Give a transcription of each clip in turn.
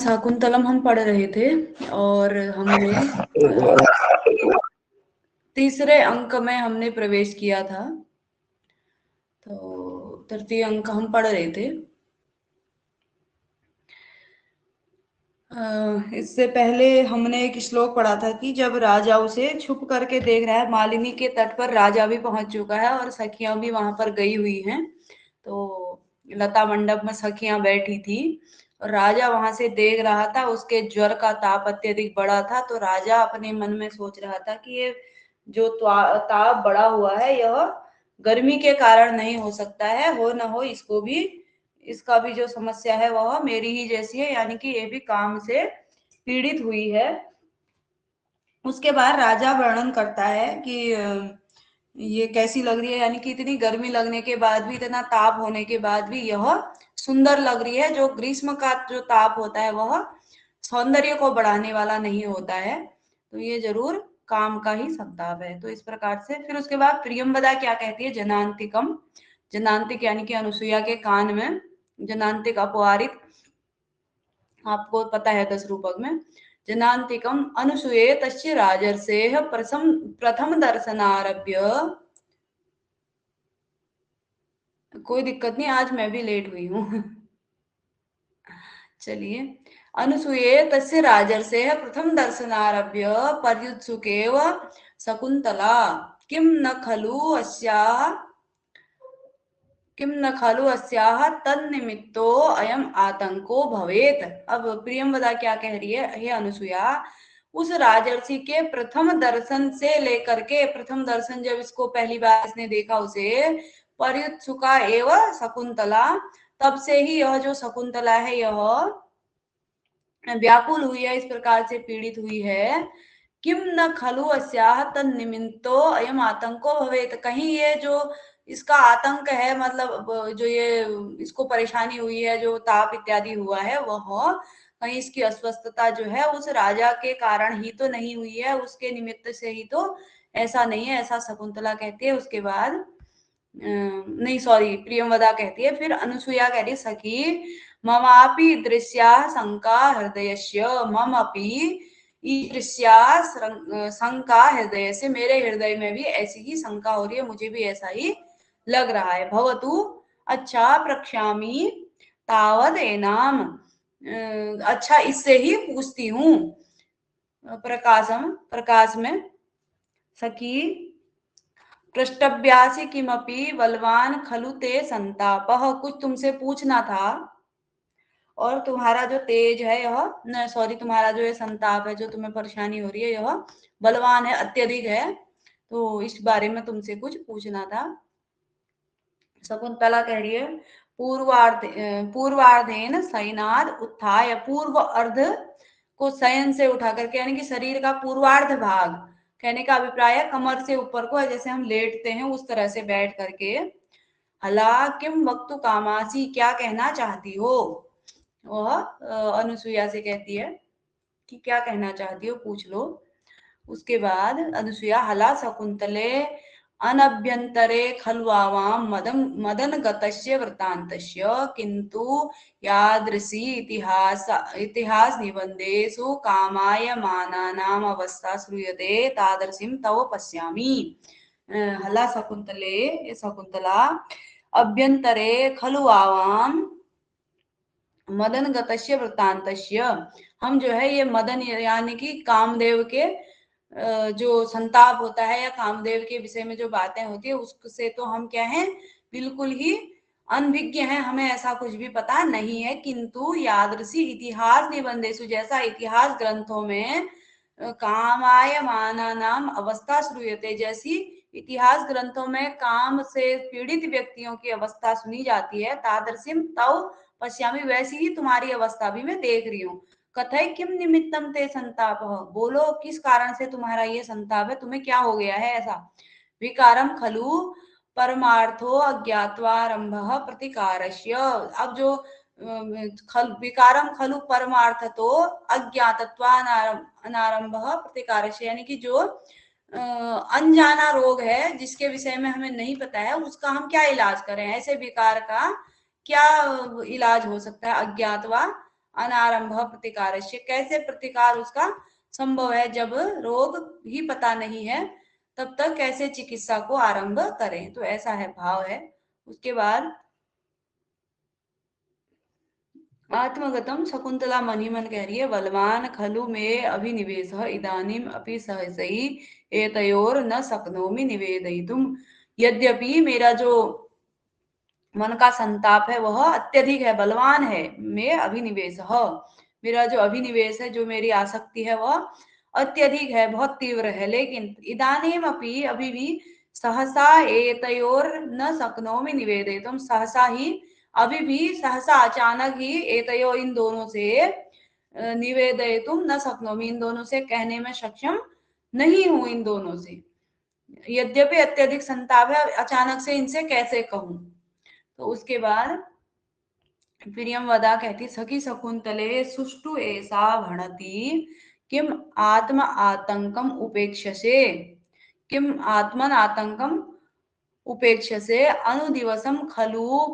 शाकुंतलम हम पढ़ रहे थे और हमने तीसरे अंक में हमने प्रवेश किया था। तो तृतीय अंक हम पढ़ रहे थे। इससे पहले हमने एक श्लोक पढ़ा था कि जब राजा उसे छुप करके देख रहा है, मालिनी के तट पर राजा भी पहुंच चुका है और सखियां भी वहां पर गई हुई हैं। तो लता मंडप में सखियां बैठी थी और राजा वहां से देख रहा था। उसके ज्वर का ताप अत्यधिक बढ़ा था, तो राजा अपने मन में सोच रहा था कि ये जो ताप बढ़ा हुआ है यह गर्मी के कारण नहीं हो सकता है, हो न हो इसका भी जो समस्या है वह मेरी ही जैसी है, यानी कि ये भी काम से पीड़ित हुई है। उसके बाद राजा वर्णन करता है कि ये कैसी लग रही है, यानी कि इतनी गर्मी लगने के बाद भी, इतना ताप होने के बाद भी यह सुंदर लग रही है। जो ग्रीष्म का जो ताप होता है वह सौंदर्य को बढ़ाने वाला नहीं होता है, तो ये जरूर काम का ही संताप है। तो इस प्रकार से फिर उसके बाद प्रियंवदा क्या कहती है, जनांतिकम, जनांतिक यानी कि अनुसुईया के कान में, जनांतिक अपवारित आपको पता है 10 रूपक में। जनांतिकम अनुसूये तस्य राजर्षेः प्रथम दर्शनारभ्य। कोई दिक्कत नहीं, आज मैं भी लेट हुई हूँ। चलिए, अनुसूये तस्य राजर्षेः प्रथम दर्शनारभ्य पर्युत्सुकेव शकुंतला किम न खलु अस्याः किम न खलु अस्याः तन्निमित्तो अयम आतंको भवेत। अब प्रियंवदा क्या कह रही है, हे अनुसुया, उस राजर्षि के प्रथम दर्शन से लेकर के, प्रथम दर्शन जब इसको पहली बार इसने देखा उसे, पर्युत्सुका एवं शकुंतला, तब से ही यह जो शकुंतला है यह व्याकुल हुई है, इस प्रकार से पीड़ित हुई है। किम न खलु अस्याः तन्निमित्तो अयम आतंको भवेत, कहीं ये जो इसका आतंक है, मतलब जो ये इसको परेशानी हुई है, जो ताप इत्यादि हुआ है, वह कहीं इसकी अस्वस्थता जो है उस राजा के कारण ही तो नहीं हुई है, उसके निमित्त से ही तो ऐसा नहीं है, ऐसा शकुंतला कहती है। उसके बाद नहीं सॉरी, प्रियंवदा कहती है। फिर अनुसुईया कह रही, सखी ममापि दृश्या शंका हृदयस्य, मम अपि ईदृश्या शंका हृदय से, मेरे हृदय में भी ऐसी ही शंका हो रही है, मुझे भी ऐसा ही लग रहा है। भवतु अच्छा प्रक्ष्यामि तावद एनाम, अच्छा इससे ही पूछती हूँ। प्रकाश में सखी पृष्ठव्यासी किमपि बलवान खलु ते संतापः, कुछ तुमसे पूछना था और तुम्हारा जो तेज है यह, सॉरी, तुम्हारा जो ये संताप है, जो तुम्हें परेशानी हो रही है, यह बलवान है, अत्यधिक है, तो इस बारे में तुमसे कुछ पूछना था। शकुंतला कह रही है, पूर्वार्धेन शयनाद उत्थाय, पूर्व अर्ध को शयन से उठा करके, यानी कि शरीर का पूर्वार्ध भाग, कहने का अभिप्राय है कमर से ऊपर को, जैसे हम लेटते हैं उस तरह से बैठ करके। हला किम वक्तु कामासी, क्या कहना चाहती हो, वह अनुसुईया से कहती है कि क्या कहना चाहती हो, पूछ लो। उसके बाद अनुसुईया, हला शकुंतले अनभ्यंतरे खल्वावां मदन गतस्य वृत्तान्तस्य, किंतु यादृशी इतिहास निबंधेषु कामायमानानाम् अवस्था श्रूयते तादृशीं तव पश्यामि। हला शकुंतले, शकुंतला, अभ्यंतरे खलु आवाम मदन गतस्य वृत्तान्तस्य, हम जो है ये मदन यानी कि कामदेव के जो संताप होता है या कामदेव के विषय में जो बातें होती है उससे तो हम क्या है, बिल्कुल ही अनभिज्ञ हैं, हमें ऐसा कुछ भी पता नहीं है। किंतु यादृशी इतिहास निबंधेषु, जैसा इतिहास ग्रंथों में कामाय माना नाम अवस्था श्रूयते, जैसी इतिहास ग्रंथों में काम से पीड़ित व्यक्तियों की अवस्था सुनी जाती है, तादृशीम तव पश्यामी, वैसी ही तुम्हारी अवस्था भी मैं देख रही हूँ। कथय किम निमित्तम ते संताप, बोलो किस कारण से तुम्हारा ये संताप है, तुम्हें क्या हो गया है ऐसा। विकारम खलु परमार्थो अज्ञात्वारंभ प्रतिकारस्य, अब जो विकारम खलु परमार्थ तो अज्ञातत्वानारंभ प्रतिकारस्य, यानी कि जो अनजाना रोग है जिसके विषय में हमें नहीं पता है, उसका हम क्या इलाज करें, ऐसे विकार का क्या इलाज हो सकता है। अज्ञातवा अनारंभ प्रतिकारस्य, कैसे प्रतिकार उसका संभव है, जब रोग ही पता नहीं है तब तक कैसे चिकित्सा को आरंभ करें। तो ऐसा है भाव है। उसके बाद आत्मगतम शकुंतला मणिमन कह रही है, बलवान खलु में अभिनिवेश इदानीम अपि सहसई एतयोर न शक्नोमि निवेदयितुम। यद्यपि मेरा जो मन का संताप है वह अत्यधिक है, बलवान है, में अभिनिवेश मेरा जो अभिनिवेश है, जो मेरी आसक्ति है वह अत्यधिक है, बहुत तीव्र है। लेकिन इदानीम अपि, अभी भी, सहसा एतयोर न शक्नोमि निवेदयितुम, सहसा ही, अभी भी, सहसा अचानक ही, एतयो इन दोनों से, निवेदयितुम न शक्नोमि इन दोनों से कहने में सक्षम नहीं हूं, इन दोनों से। यद्यपि अत्यधिक संताप है, अचानक से इनसे कैसे कहूं। तो उसके बाद प्रियंवदा कहती, सखी शकुंतले सुष्टु ऐसा भणति किम आत्म आतंकम उपेक्षसे, किम आत्मन आतंकम उपेक्षसे अनुदिवसम खलु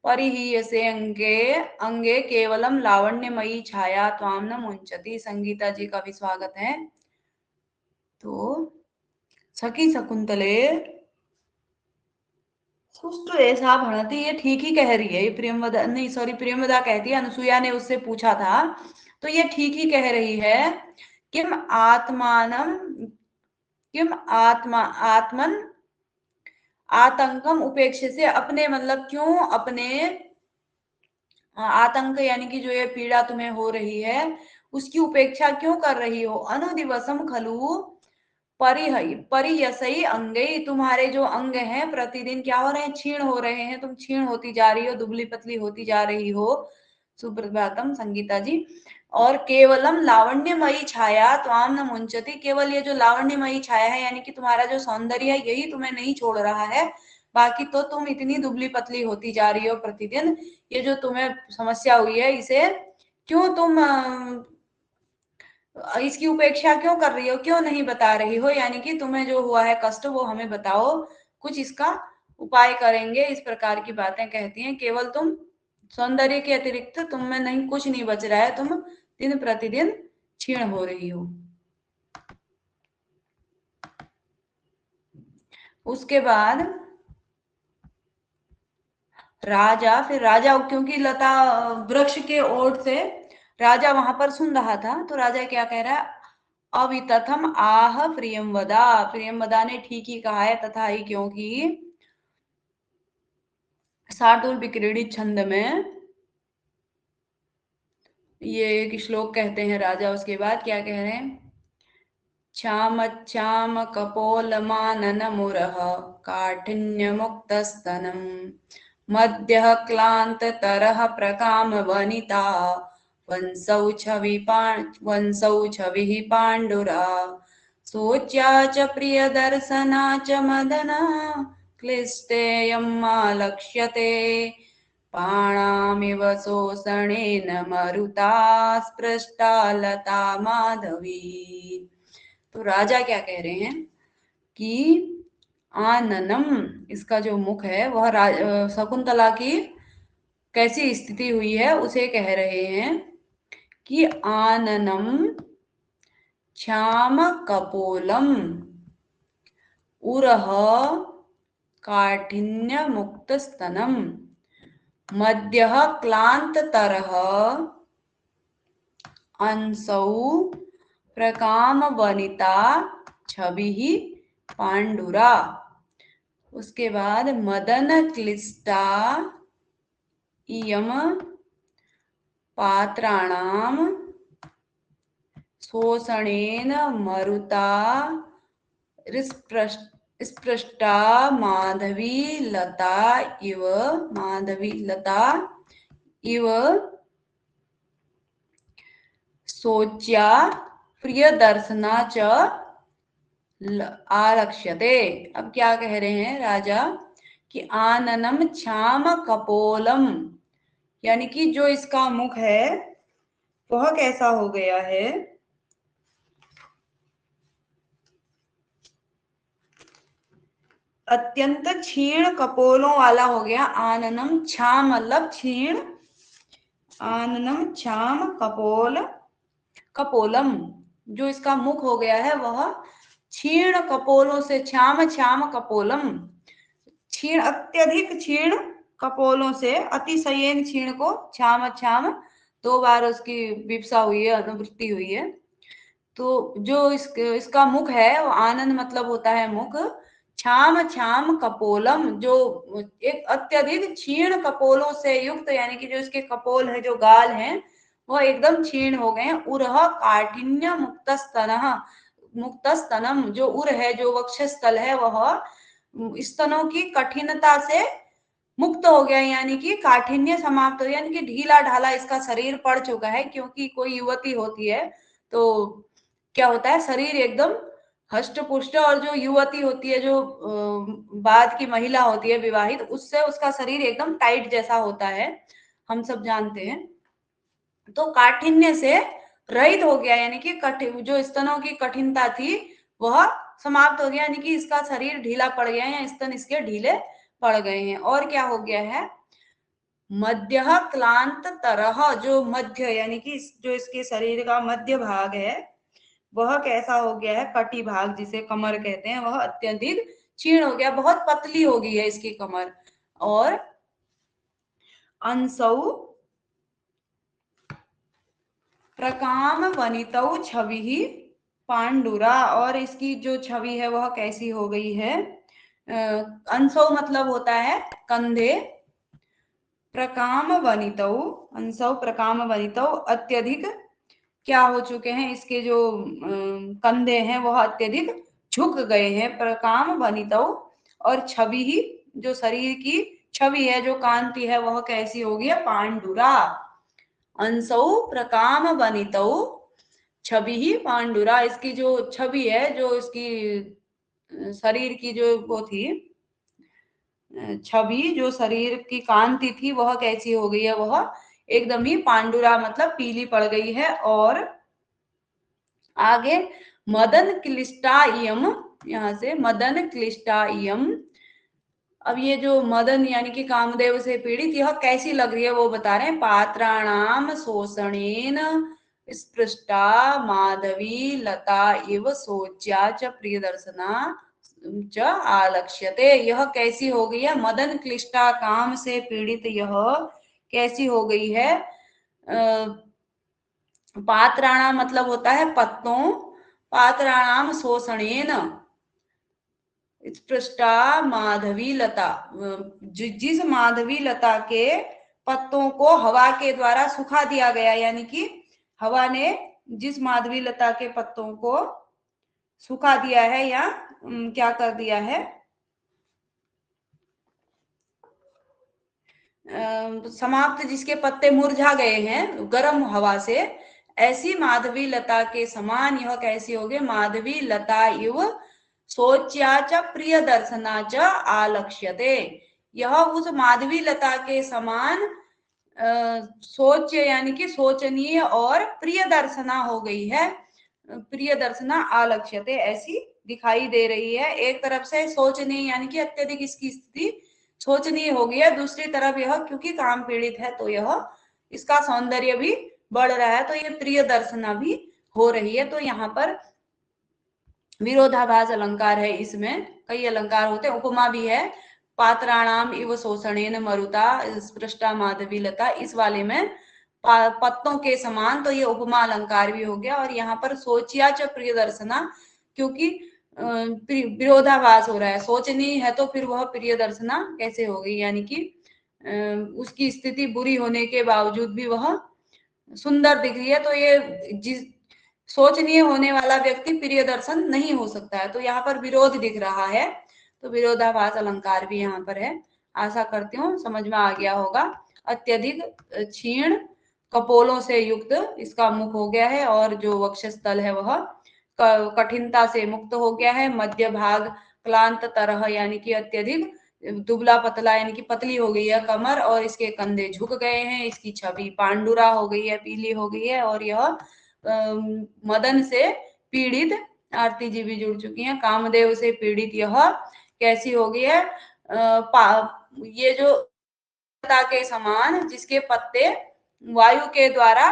परिहीयसे अंगे अंगे केवलम लावण्यमयी छाया त्वाम न मुंचति। संगीता जी का भी स्वागत है। तो सखी शकुंतले सुष्टु ऐसा भणति, ये ठीक ही कह रही है, ये प्रियंवदा नहीं, सॉरी, प्रियंवदा कहती है, अनुसुईया ने उससे पूछा था, तो ये ठीक ही कह रही है। किम आत्मानम, किम आत्मा आत्मन आतंकम उपेक्ष से, अपने मतलब क्यों अपने आतंक यानी कि जो ये पीड़ा तुम्हें हो रही है उसकी उपेक्षा क्यों कर रही हो। अनुदिवसम खलु परियसई अंगे, तुम्हारे जो अंग हैं प्रतिदिन क्या हो रहे हैं, क्षीण हो रहे हैं, तुम क्षीण होती जा रही हो, दुबली पतली होती जा रही हो। सुप्रभातम संगीता जी। और केवलम लावण्यमयी छाया त्वाम न मुंचती, केवल ये जो लावण्यमयी छाया है यानी कि तुम्हारा जो सौंदर्य है यही तुम्हें नहीं छोड़ रहा है, बाकी तो तुम इतनी दुबली पतली होती जा रही हो प्रतिदिन। ये जो तुम्हें समस्या हुई है इसे क्यों तुम इसकी उपेक्षा क्यों कर रही हो, क्यों नहीं बता रही हो, यानी कि तुम्हें जो हुआ है कष्ट वो हमें बताओ, कुछ इसका उपाय करेंगे, इस प्रकार की बातें कहती हैं। केवल तुम सौंदर्य के अतिरिक्त तुम में नहीं, कुछ नहीं बच रहा है, तुम दिन प्रतिदिन क्षीण हो रही हो। उसके बाद राजा, फिर राजा, क्योंकि लता वृक्ष के ओट से राजा वहां पर सुन रहा था, तो राजा क्या कह रहा है, अवितथम आह प्रियंवदा, प्रियंवदा ने ठीक ही कहा है, तथा ही, क्योंकि शार्दूल विक्रीडित छंद में ये एक श्लोक कहते हैं राजा। उसके बाद क्या कह रहे हैं, क्षाम कपोलमानन मुरः काठिन्य मुक्तस्तनम मध्य क्लांत तरह प्रकाम वनिता वंसौ छवि पांडुरा सोच्या च प्रिय दर्शना च मदना क्लिष्टेयम् आलक्ष्यते पाणामिव शोषणेन मरुता स्पृष्टा लता माधवी। तो राजा क्या कह रहे हैं कि आननम, इसका जो मुख है वह शकुंतला की कैसी स्थिति हुई है उसे कह रहे हैं कि आननम श्याम कपोलम उरह काठिन्य मुक्त स्तनम मध्य क्लांत तरह अंसौ प्रकाम वनिता छवि पांडुरा। उसके बाद मदन क्लिष्टा इयम पात्राणाम शोषणेन मरुता स्पृष्टा माधवी लता इव सोच्या प्रिय दर्शना च आलक्ष्यते। अब क्या कह रहे हैं राजा कि आननम छाम कपोलम, यानी कि जो इसका मुख है वह कैसा हो गया है, अत्यंत क्षीण कपोलों वाला हो गया। आननम, छाम मतलब क्षीण, आनन छाम कपोल कपोलम, जो इसका मुख हो गया है वह क्षीण कपोलों से, छाम छाम कपोलम, क्षीण अत्यधिक क्षीण कपोलों से, अतिशयेन क्षीण को छाम छाम 2 बार उसकी विप्सा हुई है, अनुवृत्ति हुई है। तो जो इसका मुख है वो आनंद मतलब होता है मुख, छाम छाम कपोलम, जो एक अत्यधिक क्षीण कपोलों से युक्त, यानी कि जो इसके कपोल है, जो गाल हैं वह एकदम क्षीण हो गए हैं। उरह काठिन्य मुक्त स्तनः, मुक्त स्तनम, जो उर है, जो वक्षस्थल है, वह स्तनों की कठिनता से मुक्त हो गया, यानी कि काठिन्य समाप्त हो, यानी कि ढीला ढाला इसका शरीर पड़ चुका है। क्योंकि कोई युवती होती है तो क्या होता है, शरीर एकदम हष्ट पुष्ट, और जो युवती होती है, जो बाद की महिला होती है विवाहित, उससे उसका शरीर एकदम टाइट जैसा होता है, हम सब जानते हैं। तो काठिन्य से रहित हो गया, यानी कि जो स्तनों की कठिनता थी वह समाप्त हो गया, यानी कि इसका शरीर ढीला पड़ गया है, या स्तन इसके ढीले पड़ गए हैं। और क्या हो गया है, मध्य क्लांत तरह, जो मध्य यानी कि जो इसके शरीर का मध्य भाग है वह कैसा हो गया है, कटी भाग जिसे कमर कहते हैं, वह अत्यधिक क्षीण हो गया, बहुत पतली हो गई है इसकी कमर। और अंसौ प्रकाम वनितौ छवि पांडुरा, और इसकी जो छवि है वह कैसी हो गई है, अंसौ मतलब होता है कंधे, प्रकाम वनितौ, अंसौ प्रकाम वनितौ, अत्यधिक क्या हो चुके हैं, इसके जो कंधे हैं वह अत्यधिक झुक गए हैं, प्रकाम वनितौ। और छवि ही, जो शरीर की छवि है, जो कांति है, वह कैसी होगी है, पांडुरा। अंसौ प्रकाम वनितौ छवि ही पांडुरा, इसकी जो छवि है, जो इसकी शरीर की जो वो थी छवि, जो शरीर की कांति थी, वह कैसी हो गई है, वह एकदम ही पांडुरा मतलब पीली पड़ गई है। और आगे मदन क्लिष्टायम, यहाँ से मदन क्लिष्टायम, अब ये जो मदन यानी कि कामदेव से पीड़ित, यह कैसी लग रही है वो बता रहे हैं, पात्राणाम शोषणेन स्पृष्टा माधवी लता इव सोच्या च प्रिय दर्शना च आलक्ष्यते, यह कैसी हो गई है, मदन क्लिष्टा, काम से पीड़ित यह कैसी हो गई है, पात्राणा मतलब होता है पत्तों, पात्राणाम शोषणेन स्पृष्टा माधवी लता, जिस माधवी लता के पत्तों को हवा के द्वारा सुखा दिया गया, यानी कि हवा ने जिस माधवी लता के पत्तों को सुखा दिया है, या क्या कर दिया है, समाप्त, जिसके पत्ते मुरझा गए हैं गर्म हवा से, ऐसी माधवी लता के समान यह कैसी होगी, माधवी लता इव सोच्या च प्रिय दर्शना च आलक्ष्यते, यह उस माधवी लता के समान सोच्य यानी कि सोचनीय और प्रिय दर्शना हो गई है, प्रिय दर्शना आलक्ष्यते ऐसी दिखाई दे रही है। एक तरफ से सोचनीय यानी कि अत्यधिक इसकी स्थिति सोचनीय हो गई है, दूसरी तरफ यह क्योंकि काम पीड़ित है तो यह इसका सौंदर्य भी बढ़ रहा है, तो ये प्रिय दर्शना भी हो रही है। तो यहाँ पर विरोधाभास अलंकार है, इसमें कई अलंकार होते हैं, उपमा भी है, पात्राणाम इव शोषणेन मरुता स्पृष्टा माधवी लता, इस वाले में पत्तों के समान, तो ये उपमा अलंकार भी हो गया। और यहाँ पर सोचिया च प्रिय दर्शना, क्योंकि विरोधाभास हो रहा है, सोचनी है तो फिर वह प्रिय दर्शना कैसे हो गई, यानी कि उसकी स्थिति बुरी होने के बावजूद भी वह सुंदर दिख रही है, तो ये जिस सोचनीय होने वाला व्यक्ति प्रिय दर्शन नहीं हो सकता है, तो यहाँ पर विरोध दिख रहा है, तो विरोधाभास अलंकार भी यहाँ पर है। आशा करती हूँ समझ में आ गया होगा। अत्यधिक क्षीण कपोलों से युक्त इसका मुख हो गया है, और जो वक्षस्थल है वह कठिनता से मुक्त हो गया है। मध्य भाग क्लांत तरह यानी कि अत्यधिक दुबला पतला यानी कि पतली हो गई है कमर, और इसके कंधे झुक गए हैं, इसकी छवि पांडुरा हो गई है, पीली हो गई है, और यह मदन से पीड़ित, आरती जी भी जुड़ चुकी हैं, कामदेव से पीड़ित यह कैसी हो गई है, ये जो लता के समान जिसके पत्ते वायु के द्वारा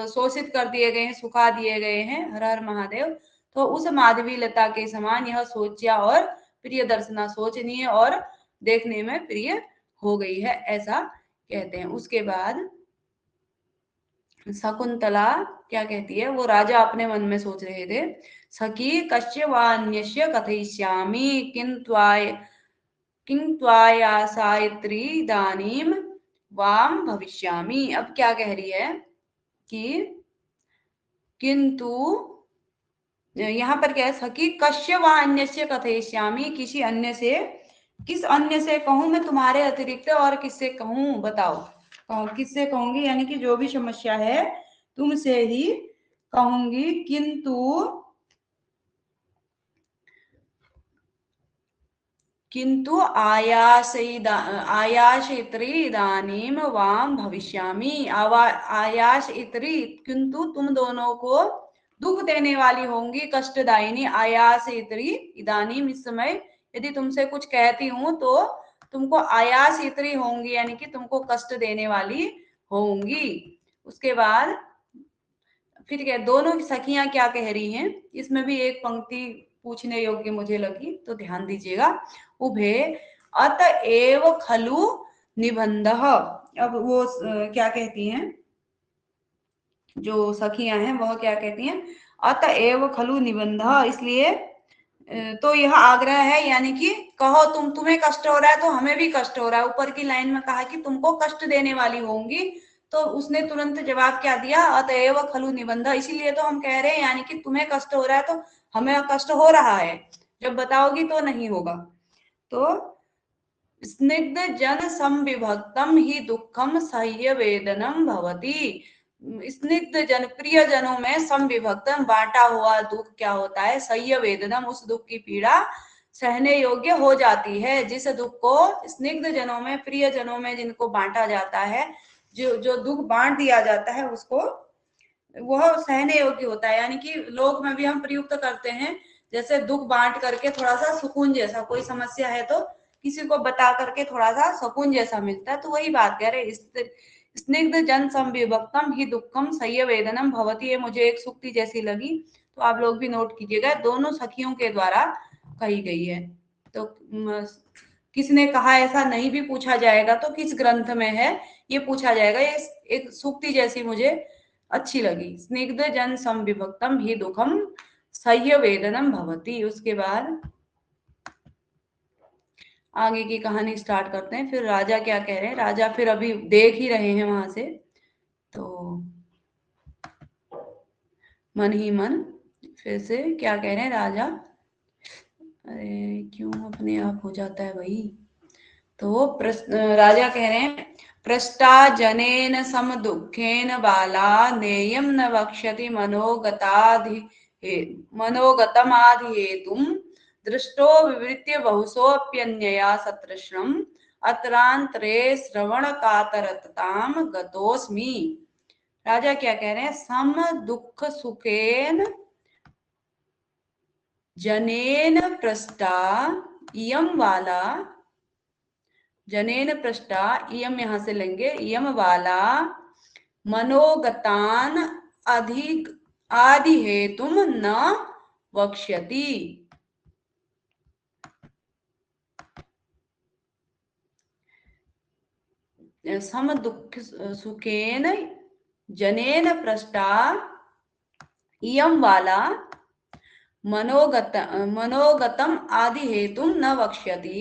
शोषित कर दिए गए हैं, सुखा दिए गए हैं। हर हर महादेव। तो उस माधवी लता के समान यह सोचा और प्रिय दर्शना, सोचनीय और देखने में प्रिय हो गई है, ऐसा कहते हैं। उसके बाद शकुंतला क्या कहती है, वो राजा अपने मन में सोच रहे थे, सखी कश्य वान्यस्य कथयिष्यामि किं त्वायासायत्री इदानीम वाम भविष्यामि। अब क्या कह रही है कि किंतु, यहाँ पर क्या है, सखी कश्य व अन्यस्य कथयिष्यामि, किसी अन्य से, किस अन्य से कहूं मैं तुम्हारे अतिरिक्त, और किससे कहूं बताओ, किससे कहूंगी, यानी कि जो भी समस्या है तुमसे ही कहूंगी। किंतु आयास इतरी इदानीम वाम भविष्यामि। आयास इतरी, किंतु तुम दोनों को दुख देने वाली होंगी, कष्टदायिनी। आयास इतरी इदानीम, इस समय यदि तुमसे कुछ कहती हूं तो तुमको आयास इतरी होंगी, यानी कि तुमको कष्ट देने वाली होंगी। उसके बाद फिर क्या, दोनों सखियां क्या कह रही हैं, इसमें भी एक पंक्ति पूछने योग्य मुझे लगी, तो ध्यान दीजिएगा। उभे अतएव खलु निबंध। अब वो क्या कहती हैं, जो सखियां हैं वह क्या कहती हैं, अतएव खलु निबंध, इसलिए तो यह आग्रह है, यानी कि कहो तुम्हें कष्ट हो रहा है तो हमें भी कष्ट हो रहा है। ऊपर की लाइन में कहा कि तुमको कष्ट देने वाली होंगी, तो उसने तुरंत जवाब क्या दिया, अतएव खलु निबंध, इसीलिए तो हम कह रहे हैं, यानी कि तुम्हें कष्ट हो रहा है तो हमें कष्ट हो रहा है, जब बताओगी तो नहीं होगा। तो स्निग्ध जन संविभक्तम ही दुखम सह्य वेदनम भवती। स्निग्ध जन, प्रिय जनों में संविभक्तम, बांटा हुआ दुख क्या होता है, सह्य वेदनम, उस दुख की पीड़ा सहने योग्य हो जाती है। जिस दुख को स्निग्ध जनों में, प्रिय जनों में जिनको बांटा जाता है, जो दुख बांट दिया जाता है उसको, वह सहने योग्य होता है। यानी कि लोक में भी हम प्रयुक्त करते हैं, जैसे दुख बांट करके थोड़ा सा सुकून जैसा, कोई समस्या है तो किसी को बता करके थोड़ा सा सुकून जैसा मिलता है, तो वही बात कह रहे, स्निग्ध जन संविभक्तम ही दुखम सह्य वेदनम भवती। है मुझे एक सुक्ति जैसी लगी, तो आप लोग भी नोट कीजिएगा, दोनों सखियों के द्वारा कही गई है। तो किसने कहा ऐसा नहीं भी पूछा जाएगा, तो किस ग्रंथ में है ये पूछा जाएगा। ये एक सुक्ति जैसी मुझे अच्छी लगी, स्निग्ध जन संविभक्तम ही दुखम सह्य वेदनम भवती। उसके बाद आगे की कहानी स्टार्ट करते हैं। फिर राजा क्या कह रहे हैं, राजा फिर अभी देख ही रहे हैं वहां से, तो मन ही मन फिर से क्या कह रहे हैं राजा, अरे क्यों अपने आप हो जाता है भाई। तो राजा कह रहे हैं, पृष्ठा जनेन सम दुखेन बाला नेयम न वक्ष्यति मनोगतमाधिहेतुम दृष्टो विवृत्य बहुसोऽप्यन्यया सतृष्णम् अत्रांतरे श्रवण कातरताम गतोस्मि। राजा क्या कह रहे हैं, सम दुख सुखेन जनेन पृष्ठा, इयम वाला, जनेन पृष्ठा, इयम यहां से लेंगे, इयम वाला, मनोगतान अधिक आदि हेतुम न वक्ष्यति। सम दुख सुखेन जनेन पृष्ठा, इयम वाला, मनोगतम आदि हेतुम न वक्ष्यति।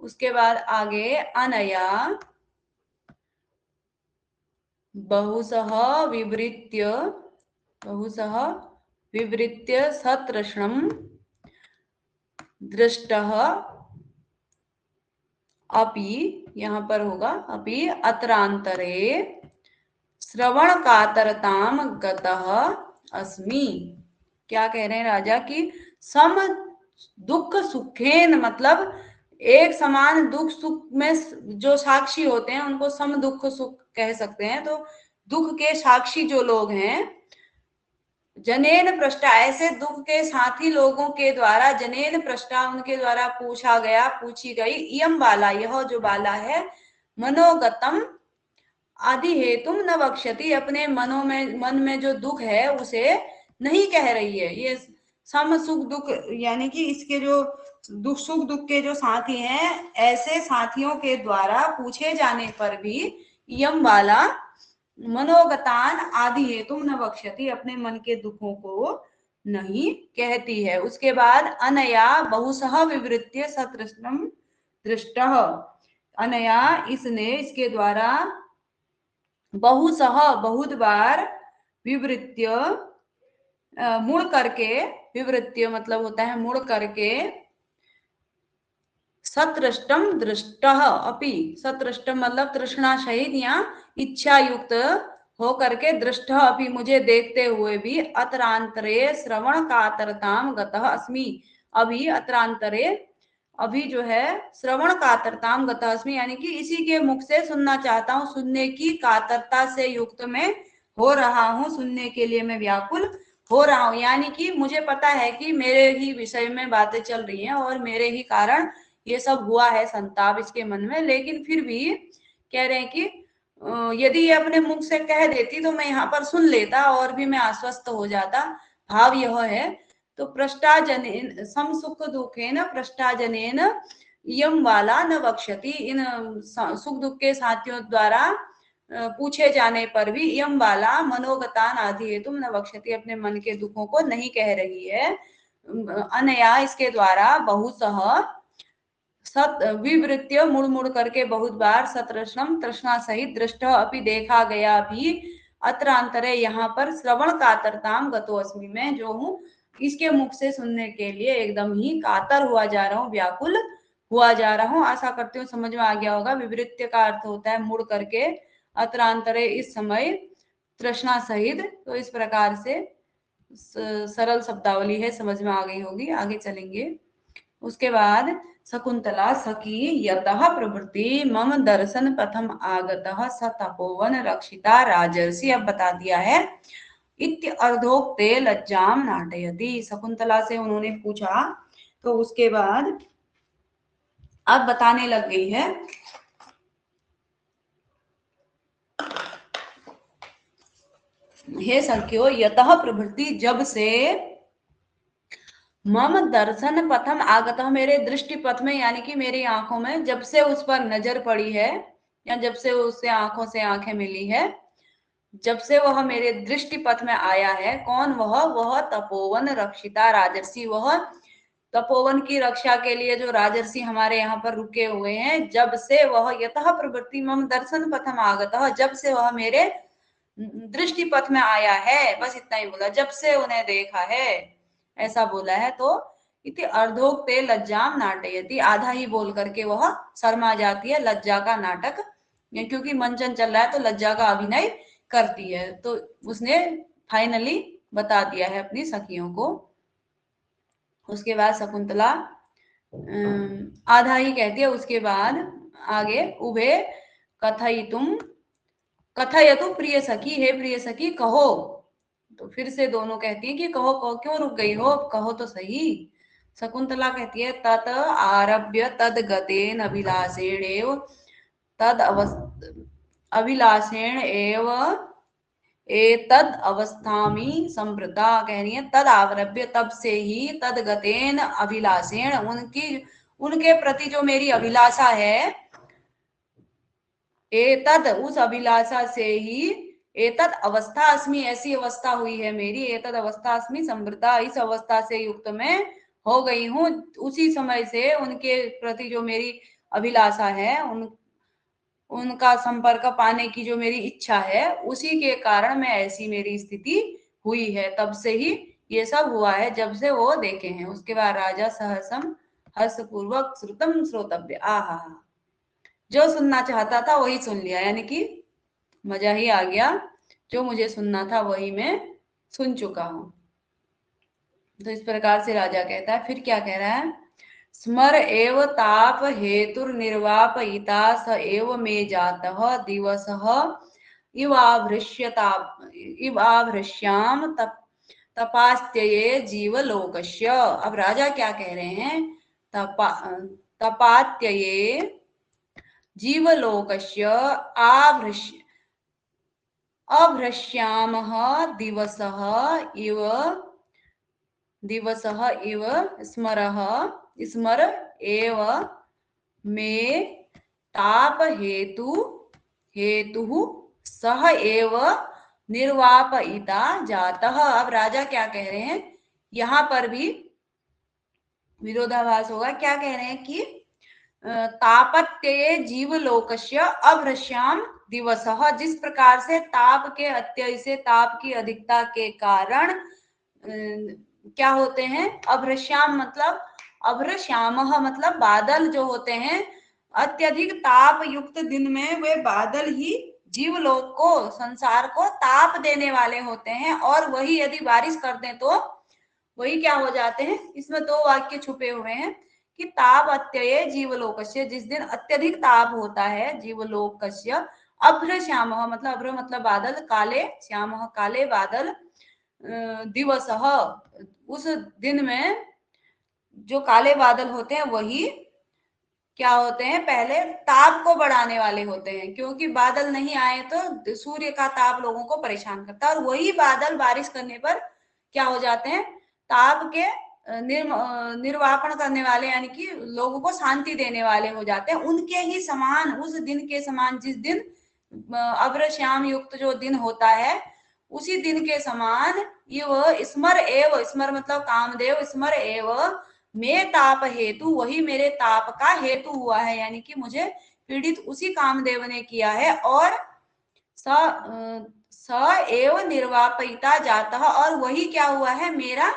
उसके बाद आगे, अनया बहुशः विवृत्य सतृष्णम् दृष्टः अपि, यहां पर होगा अपि अत्रांतरे श्रवण कातरताम गतः अस्मि। क्या कह रहे हैं राजा की, सम दुख सुखेन, मतलब एक समान दुख सुख में जो साक्षी होते हैं उनको सम दुख सुख कह सकते हैं। तो दुख के साक्षी जो लोग हैं, जनेन पृष्ठा, ऐसे दुख के साथी लोगों के द्वारा, जनेन पृष्ठा, उनके द्वारा पूछी गई, इयम बाला, यह जो बाला है, मनोगतम आदि हेतुम न वक्ष्यति, अपने मन में जो दुख है उसे नहीं कह रही है। ये सम सुख दुख यानी कि इसके जो दुख सुख दुख के जो साथी हैं, ऐसे साथियों के द्वारा पूछे जाने पर भी यम वाला मनोगतान आदि हेतुम न वक्ष्यति, अपने मन के दुखों को नहीं कहती है। उसके बाद अनया बहुसह विवृत्य सतृष्णम दृष्ट, अनया इसने इसके द्वारा बहुसह बहुत बार विवृत्य मुड़ करके, विवृत्य मतलब होता है मुड़ करके, सतृष्टम दृष्ट अपि, सतृष्टम मतलब तृष्णा सहित या इच्छा युक्त हो करके, दृष्ट अपि मुझे देखते हुए भी, अतरांतरे श्रवण कातरताम गतः अस्मि, अभी अतरांतरे अभी जो है श्रवण कातरताम गतः अस्मि, यानी कि इसी के मुख से सुनना चाहता हूँ, सुनने की कातरता से युक्त में हो रहा हूँ, सुनने के लिए मैं व्याकुल हो रहा हूँ। यानी कि मुझे पता है कि मेरे ही विषय में बातें चल रही हैं और मेरे ही कारण ये सब हुआ है संताप इसके मन में, लेकिन फिर भी कह रहे हैं कि यदि ये अपने मुख से कह देती तो मैं यहाँ पर सुन लेता और भी मैं आश्वस्त हो जाता। भाव यह है। तो पृष्ठाजनेन सम सुख दुखेन पृष्ठाजनेन यम वाला न वक्ष्यति, इन सुख दुख के साथियों द्वारा पूछे जाने पर भी यम वाला मनोगतान आदि हेतु न वक्ष्यति, अपने मन के दुखों को नहीं कह रही है। अनया इसके द्वारा बहुसह सत विवृत्य मुड़ मुड़ करके बहुत बार, सतृष्णम तृष्णा सहित, दृष्ट अपि देखा गया भी, अत्रांतरे यहाँ पर श्रवण कातरताम गतो अस्मि, मैं जो हूँ इसके मुख से सुनने के लिए एकदम ही कातर हुआ जा रहा हूँ, व्याकुल हुआ जा रहा हूँ। आशा करती हूँ समझ में आ गया होगा। विवृत्य का अर्थ होता है मुड़ करके, अत्रांतरे इस समय, तृष्णा सहित। तो इस प्रकार से सरल शब्दावली है, समझ में आ गई होगी। आगे चलेंगे। उसके बाद शकुंतला सखी यतः प्रवृत्ति मम दर्शन प्रथम आगतः स तपोवन रक्षिता राजर्षि, अब बता दिया है। इत्य अर्धोक्ते लज्जाम नाटयति, शकुंतला से उन्होंने पूछा तो उसके बाद अब बताने लग गई है। हे सखियो, यतः प्रवृत्ति जब से, मम दर्शन पथम आगत, मेरे दृष्टि पथ में यानी कि मेरी आंखों में जब से उस पर नजर पड़ी है, या जब से उससे आंखों से आंखें मिली है, जब से वह मेरे दृष्टि पथ में आया है। कौन वह तपोवन रक्षिता राजर्षि, वह तपोवन की रक्षा के लिए जो राजर्षि हमारे यहाँ पर रुके हुए हैं, जब से वह यतः प्रवृत्ति मम दर्शन पथम आगत, जब से वह मेरे दृष्टि पथ में आया है, बस इतना ही बोला, जब से उन्हें देखा है, ऐसा बोला है। तो इति अर्धोक्ते लज्जाम नाटयति, आधा ही बोल करके वह शर्मा जाती है, लज्जा का नाटक, क्योंकि मंचन चल रहा है तो लज्जा का अभिनय करती है। तो उसने फाइनली बता दिया है अपनी सखियों को। उसके बाद शकुंतला आधा ही कहती है। उसके बाद आगे उभे कथयितुम, कथयतु प्रिय सखी, हे प्रिय सखी कहो। तो फिर से दोनों कहती है कि कहो कहो, क्यों रुक गई हो, कहो तो सही। शकुंतला कहती है तत आरभ्य तद गतेन अभिलाषेण एव तद अभिलाषेण एव एतद अवस्थामि संवृता, कह रही है तद आरभ्य, तब से ही, तद गतेन अभिलाषेण, उनकी उनके प्रति जो मेरी अभिलाषा है, एतद उस अभिलाषा से ही, एतद अवस्था अस्मि ऐसी अवस्था हुई है मेरी, एतद अवस्था अस्मि संवृता, इस अवस्था से युक्त मैं हो गई हूँ। उसी समय से उनके प्रति जो मेरी अभिलाषा है, उनका संपर्क पाने की जो मेरी इच्छा है, उसी के कारण मैं ऐसी मेरी स्थिति हुई है, तब से ही ये सब हुआ है, जब से वो देखे हैं। उसके बाद राजा सहसम हर्षपूर्वक श्रुतम श्रोतव्य, आहा, जो सुनना चाहता था वही सुन लिया, यानी कि मजा ही आ गया, जो मुझे सुनना था वही मैं सुन चुका हूं। तो इस प्रकार से राजा कहता है। फिर क्या कह रहा है, स्मर एव ताप हेतुर निर्वापयिता स एव मे जातः दिवसः इवाभृश्याम तपास्त्यये जीवलोकस्य। अब राजा क्या कह रहे हैं, तपात्यये जीवलोकस्य अभ्रश्यामः दिवसः इव स्मरः स्मर एव मे ताप हेतु सह एव निर्वापयिता जातः। अब राजा क्या कह रहे हैं, यहाँ पर भी विरोधाभास होगा। क्या कह रहे हैं कि तापत्ये जीवलोकस्य अभ्रश्याम दिवसः, जिस प्रकार से ताप के अत्यय से, ताप की अधिकता के कारण क्या होते हैं, अभ्रश्याम मतलब अभ्रश्यामः मतलब बादल जो होते हैं, अत्यधिक ताप युक्त दिन में वे बादल ही जीवलोक को, संसार को ताप देने वाले होते हैं, और वही यदि बारिश कर दें तो वही क्या हो जाते हैं। इसमें दो वाक्य छुपे हुए हैं कि ताप अत्यय जीवलोकस्य, जिस दिन अत्यधिक ताप होता है जीवलोकस्य, अभ्र श्याम मतलब अभ्र मतलब बादल, काले श्याम काले बादल, दिवस उस दिन में जो काले बादल होते हैं वही क्या होते हैं, पहले ताप को बढ़ाने वाले होते हैं, क्योंकि बादल नहीं आए तो सूर्य का ताप लोगों को परेशान करता है, और वही बादल बारिश करने पर क्या हो जाते हैं, ताप के निर्वापण करने वाले, यानी कि लोगों को शांति देने वाले हो जाते हैं। उनके ही समान, उस दिन के समान, जिस दिन अभ्र श्याम युक्त जो दिन होता है, उसी दिन के समान ये स्मर एव, स्मर मतलब कामदेव, स्मर एव में ताप हेतु, वही मेरे ताप का हेतु हुआ है, यानी कि मुझे पीड़ित उसी कामदेव ने किया है। और स एव निर्वापयिता जाता, और वही क्या हुआ है, मेरा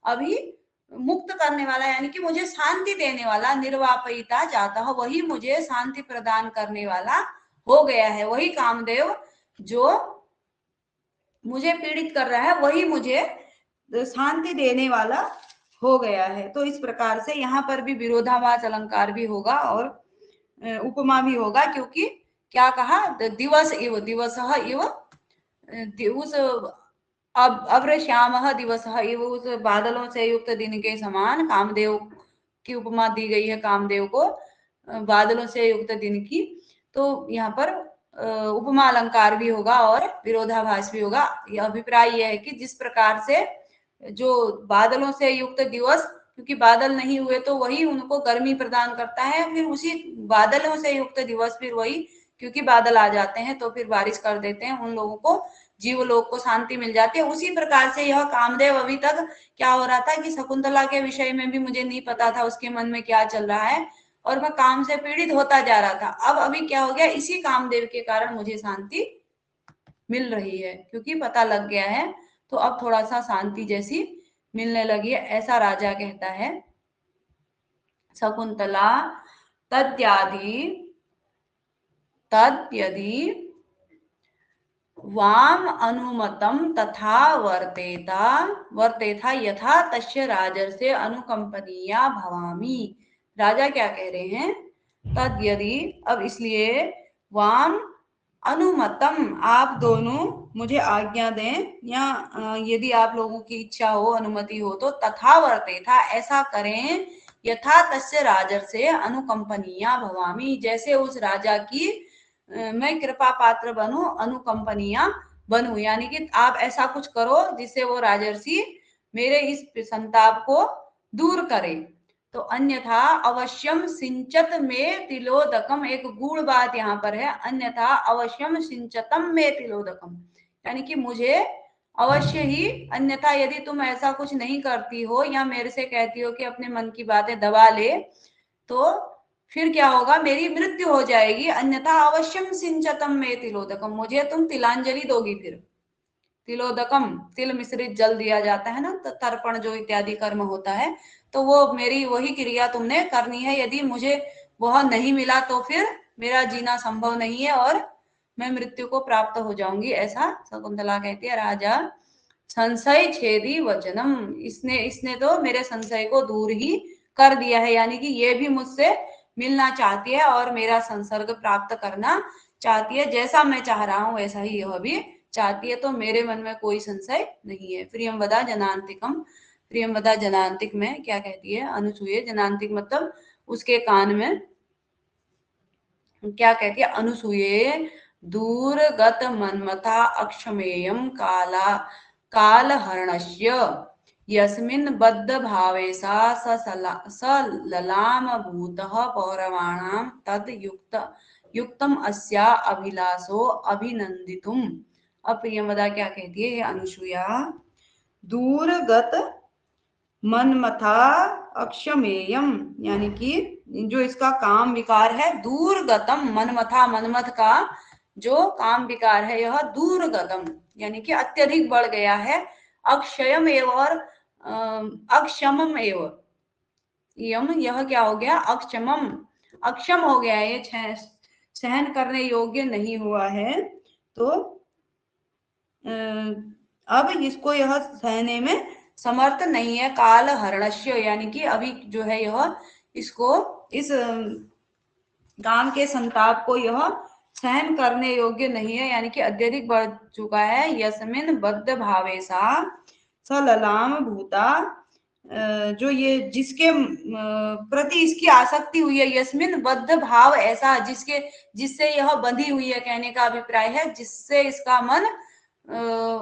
अभी मुक्त करने वाला, यानी कि मुझे शांति देने वाला, निर्वापयिता जाता, वही मुझे शांति प्रदान करने वाला हो गया है। वही कामदेव जो मुझे पीड़ित कर रहा है, वही मुझे शांति देने वाला हो गया है। तो इस प्रकार से यहाँ पर भी विरोधाभास अलंकार भी होगा और उपमा भी होगा, क्योंकि क्या कहा, दिवस इव उस अभ्र श्याम दिवस इव, उस बादलों से युक्त दिन के समान, कामदेव की उपमा दी गई है, कामदेव को बादलों से युक्त दिन की। तो यहाँ पर उपमा अलंकार भी होगा और विरोधाभास भी होगा। यह अभिप्राय यह है कि जिस प्रकार से जो बादलों से युक्त दिवस, क्योंकि बादल नहीं हुए तो वही उनको गर्मी प्रदान करता है, फिर उसी बादलों से युक्त दिवस फिर वही, क्योंकि बादल आ जाते हैं तो फिर बारिश कर देते हैं, उन लोगों को, जीवलोक को शांति मिल जाती है। उसी प्रकार से यह कामदेव, अभी तक क्या हो रहा था कि शकुंतला के विषय में भी मुझे नहीं पता था उसके मन में क्या चल रहा है, और मैं काम से पीड़ित होता जा रहा था। अब अभी क्या हो गया, इसी कामदेव के कारण मुझे शांति मिल रही है, क्योंकि पता लग गया है, तो अब थोड़ा सा शांति जैसी मिलने लगी है, ऐसा राजा कहता है। शकुंतला तद्यदि वाम अनुमतम तथा वर्तेथा यथा तस्य राजर्षे अनुकंपनीया भवामी। राजा क्या कह रहे हैं, तद यदि, अब इसलिए, वाम अनुमतम, आप दोनों मुझे आज्ञा दें, या यदि आप लोगों की इच्छा हो, अनुमति हो, तो तथा वर्तेथा, ऐसा करें, यथा तस्य राजर्षे अनुकंपनीया भवामी, जैसे उस राजा की मैं कृपा पात्र बनूं, अनुकंपनिया बनूं, यानी कि आप ऐसा कुछ करो जिससे वो राजर्षि मेरे इस संताप को दूर करे। तो अन्यथा अवश्यम सिंचत में तिलोदकम, एक गूढ़ बात यहाँ पर है, अन्यथा अवश्यम सिंचतम में तिलोदकम, यानी कि मुझे अवश्य ही, अन्यथा यदि तुम ऐसा कुछ नहीं करती हो या मेरे से कहती हो कि अपने मन की बातें दबा ले, तो फिर क्या होगा, मेरी मृत्यु हो जाएगी। अन्यथा अवश्यम सिंचतम में तिलोदकम, मुझे तुम तिलांजलि दोगी। फिर तिलोदकम, तिल मिश्रित जल दिया जाता है ना, तो तर्पण जो इत्यादि कर्म होता है, तो वो मेरी वही क्रिया तुमने करनी है। यदि मुझे वह नहीं मिला तो फिर मेरा जीना संभव नहीं है और मैं मृत्यु को प्राप्त हो जाऊंगी, ऐसा शकुंतला कहती है। राजा संशय छेदी वचनम, इसने तो मेरे संशय को दूर ही कर दिया है, यानी कि ये भी मुझसे मिलना चाहती है और मेरा संसर्ग प्राप्त करना चाहती है, जैसा मैं चाह रहा हूं वैसा ही यह भी चाहती है, तो मेरे मन में कोई संशय नहीं है। प्रियंवदा जनांतिकम, प्रियंवदा जनांतिक में क्या कहती है, अनुसूये, जनांतिक मतलब उसके कान में क्या कहती है, अनुसूये दूरगत मन्मथा अक्षमेयं कालहरणस्य यस्मिन् बद्धभावे स ललाम भूतः पौरवाणां तद युक्तम अस्या अभिलाषो अभिनंदितुम। अब प्रियंवदा क्या कहती है, अनुसुईया, दूरगत मनमथा अक्षमेयम, यानी कि जो इसका काम विकार है, दूरगतम मनमथा, मनमथ का जो काम विकार है यह दूरगतम यानी कि अत्यधिक बढ़ गया है, अक्षयम एव और अक्षमम एव, यम यह क्या हो गया, अक्षमम, अक्षम हो गया है, ये सहन करने योग्य नहीं हुआ है। तो अब इसको यह सहने में समर्थ नहीं है। काल हरणस्य यानी कि अभी जो है यह इसको इस काम के संताप को यह सहन करने योग्य नहीं है, यानी कि अत्यधिक बढ़ चुका है। यस्मिन बद्ध भावेशा सललाम भूता, जो ये जिसके प्रति इसकी आसक्ति हुई है, यस्मिन बद्ध भाव ऐसा, जिससे यह बंधी हुई है, कहने का अभिप्राय है जिससे इसका मन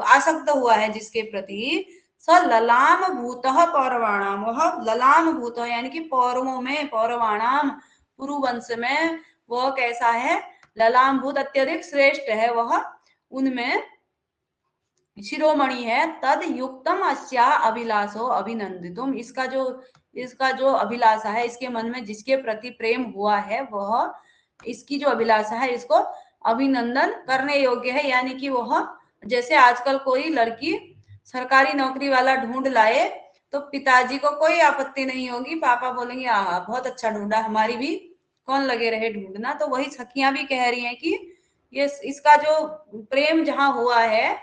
आसक्त हुआ है, जिसके प्रति स ललाम भूतः पौरवाणाम, वह ललाम भूत यानी कि पौरवों में, पौरवाणाम पुरुवंश में वह कैसा है, ललाम भूत अत्यधिक श्रेष्ठ है, वह उनमें शिरोमणि है। तद युक्तम अस्या अभिलाषो अभिनंदितुम, इसका जो अभिलाषा है, इसके मन में जिसके प्रति प्रेम हुआ है, वह इसकी जो अभिलाषा है इसको अभिनंदन करने योग्य है। यानी कि वह, जैसे आजकल कोई लड़की सरकारी नौकरी वाला ढूंढ लाए तो पिताजी को कोई आपत्ति नहीं होगी, पापा बोलेंगे आहा बहुत अच्छा ढूंढा, हमारी भी कौन लगे रहे ढूंढना। तो वही सखियां भी कह रही हैं कि ये इसका जो प्रेम जहां हुआ है,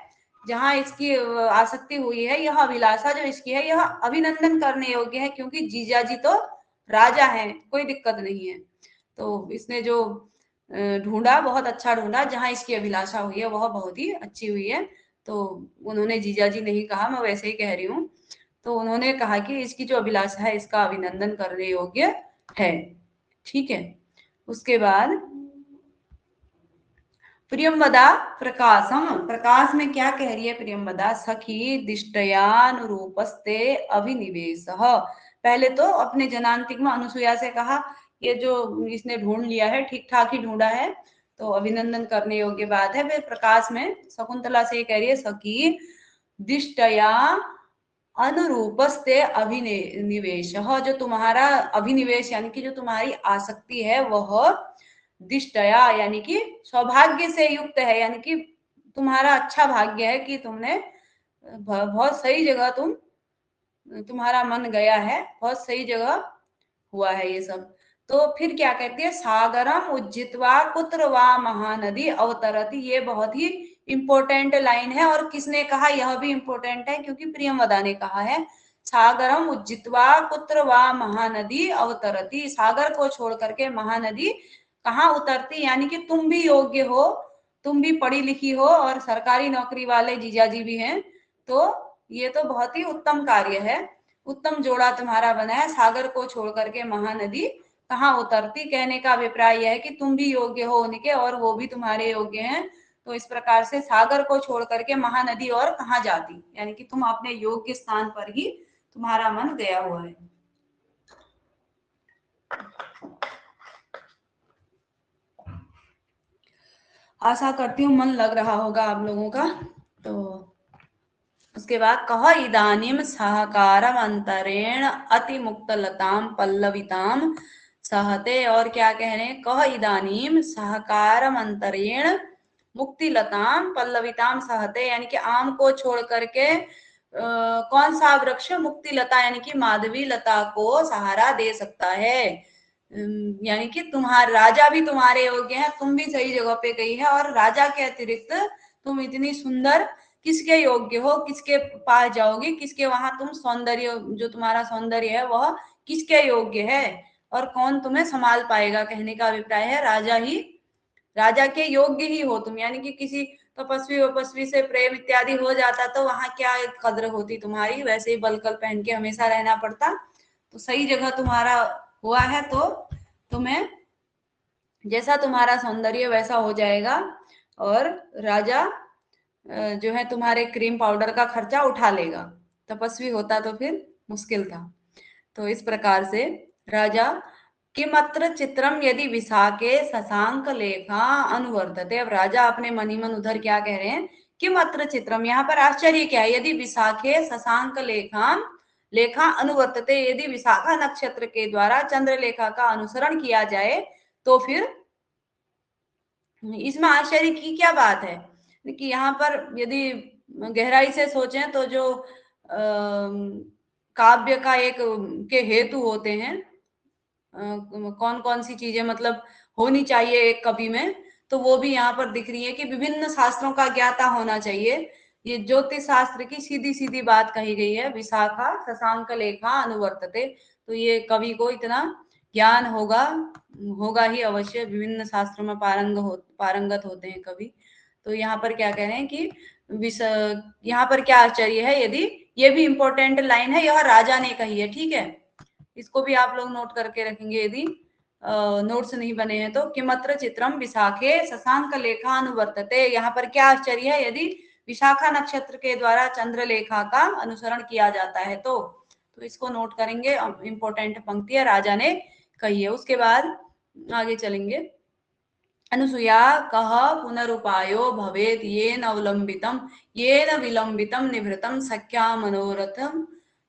जहां इसकी आसक्ति हुई है, यह अभिलाषा जो इसकी है यह अभिनंदन करने योग्य है, क्योंकि जीजाजी तो राजा हैं, कोई दिक्कत नहीं है। तो इसने जो ढूंढा, बहुत अच्छा ढूंढा, जहां इसकी अभिलाषा हुई है वह बहुत ही अच्छी हुई है। तो उन्होंने जीजाजी नहीं कहा, मैं वैसे ही कह रही हूँ। तो उन्होंने कहा कि इसकी जो अभिलाषा है इसका अभिनंदन करने योग्य है। ठीक है, उसके बाद प्रियंवदा प्रकाशम, प्रकाश में क्या कह रही है प्रियंवदा, सखी दिष्टयानुरूपस्ते अभिनिवेश। पहले तो अपने जनांतिक में अनुसुईया से कहा ये जो इसने ढूंढ लिया है ठीक ठाक ही ढूंढा है, तो अभिनंदन करने योग्य बात है। फिर प्रकाश में शकुंतला से कह रही है, सखी दिष्टया अनुरूपस्ते अभिनिवेश, जो तुम्हारा अभिनिवेश यानी कि जो तुम्हारी आसक्ति है वह दिष्टया यानी कि सौभाग्य से युक्त है, यानी कि तुम्हारा अच्छा भाग्य है कि तुमने बहुत सही जगह तुम्हारा मन गया है, बहुत सही जगह हुआ है ये सब। तो फिर क्या कहती है, सागरम उज्जित्वा कुत्र वा महानदी अवतरती, ये बहुत ही इंपॉर्टेंट लाइन है। और किसने कहा, यह भी इंपॉर्टेंट है क्योंकि प्रियंवदा ने कहा है, सागरम उज्जित्वा कुत्र वा महानदी अवतरती, सागर को छोड़ करके महानदी कहाँ उतरती, यानी कि तुम भी योग्य हो, तुम भी पढ़ी लिखी हो और सरकारी नौकरी वाले जीजाजी भी हैं, तो ये तो बहुत ही उत्तम कार्य है, उत्तम जोड़ा तुम्हारा बना है। सागर को छोड़ करके महानदी कहाँ उतरती, कहने का अभिप्राय यह है कि तुम भी योग्य हो उनके और वो भी तुम्हारे योग्य हैं। तो इस प्रकार से सागर को छोड़ करके महानदी और कहाँ जाती, यानी कि तुम अपने योग्य स्थान पर ही तुम्हारा मन गया हुआ है। आशा करती हूँ मन लग रहा होगा आप लोगों का। तो उसके बाद कह इदानीम सहकारम अंतरेण अति मुक्तलताम पल्लविताम सहते, और क्या कह रहे हैं, कह इदानीम सहकारम अंतरेण मुक्तिलताम पल्लविताम सहते, यानी कि आम को छोड़ करके कौन सा वृक्ष मुक्तिलता यानी कि माधवी लता को सहारा दे सकता है। यानी कि तुम्हारा राजा भी तुम्हारे योग्य है, तुम भी सही जगह पे गई है, और राजा के अतिरिक्त तुम इतनी सुंदर किसके योग्य हो, किसके पास जाओगी, किसके वहां तुम सौंदर्य, जो तुम्हारा सौंदर्य है वह किसके योग्य है, और कौन तुम्हें संभाल पाएगा, कहने का अभिप्राय है राजा के योग्य ही हो तुम। यानी कि किसी तपस्वी से प्रेम इत्यादि हो जाता तो वहां क्या कद्र होती तुम्हारी, वैसे ही बलकल पहन के हमेशा रहना पड़ता। तो सही जगह तुम्हारा हुआ है तो तुम्हें जैसा तुम्हारा सौंदर्य वैसा हो जाएगा, और राजा जो है तुम्हारे क्रीम पाउडर का खर्चा उठा लेगा। तपस्वी होता तो फिर मुश्किल था। तो इस प्रकार से राजा किमत्र चित्रम यदि विशाखे शशांक लेखा अनुवर्तते। अब राजा अपने मन ही मन उधर क्या कह रहे हैं, किमत्र चित्रम, यहाँ पर आश्चर्य क्या है, यदि विशाखे शशांक लेखा लेखा अनुवर्तते, यदि विशाखा नक्षत्र के द्वारा चंद्रलेखा का अनुसरण किया जाए तो फिर इसमें आश्चर्य की क्या बात है। कि यहाँ पर यदि गहराई से सोचें तो जो काव्य का एक के हेतु होते हैं, कौन कौन सी चीजें मतलब होनी चाहिए एक कवि में, तो वो भी यहाँ पर दिख रही है कि विभिन्न शास्त्रों का ज्ञाता होना चाहिए। ये ज्योतिष शास्त्र की सीधी सीधी बात कही गई है, विशाखा शशांक लेखा अनुवर्तते। तो ये कवि को इतना ज्ञान होगा होगा ही अवश्य, विभिन्न शास्त्रों में पारंगत होते हैं कवि। तो यहाँ पर क्या कह रहे हैं कि यहाँ पर क्या आश्चर्य है, यदि ये भी इंपॉर्टेंट लाइन है, यह राजा ने कही है, ठीक है, इसको भी आप लोग नोट करके रखेंगे यदि नोट्स नहीं बने हैं तो। किमत्र चित्रम विशाखे शशांक लेखा अनुवर्तते, यहाँ पर क्या आश्चर्य है, यदि विशाखा नक्षत्र के द्वारा चंद्रलेखा का अनुसरण किया जाता है तो इसको नोट करेंगे, इंपॉर्टेंट पंक्ति है, राजा ने कही है। उसके बाद आगे चलेंगे। अनुसुया कह पुनरुपायो भवेत येन अवलंबितम येन विलंबितम निभृतम सख्या मनोरथम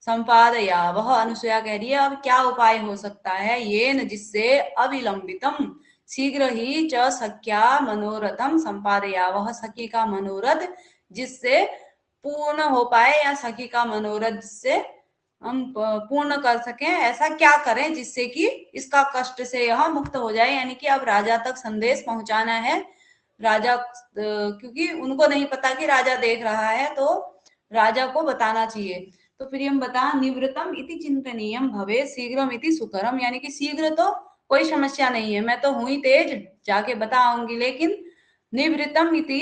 संपादया। वह अनुसुया कह रही है अब क्या उपाय हो सकता है, येन जिससे, अविलंबितम शीघ्र ही, च सख्या मनोरथम संपादया, वह सखी का मनोरथ जिससे पूर्ण हो पाए, या सखी का मनोरथ जिससे हम पूर्ण कर सकें, ऐसा क्या करें जिससे कि इसका कष्ट से यह मुक्त हो जाए। यानी कि अब राजा तक संदेश पहुंचाना है। राजा क्योंकि उनको नहीं पता कि राजा देख रहा है, तो राजा को बताना चाहिए। तो फिर हम बता, निवृतम इति चिंतनीयम भवे शीघ्रम इति सुकरम, यानी कि शीघ्र तो कोई समस्या नहीं है, मैं तो हुई तेज, जाके बताऊंगी, लेकिन निवृतम इति,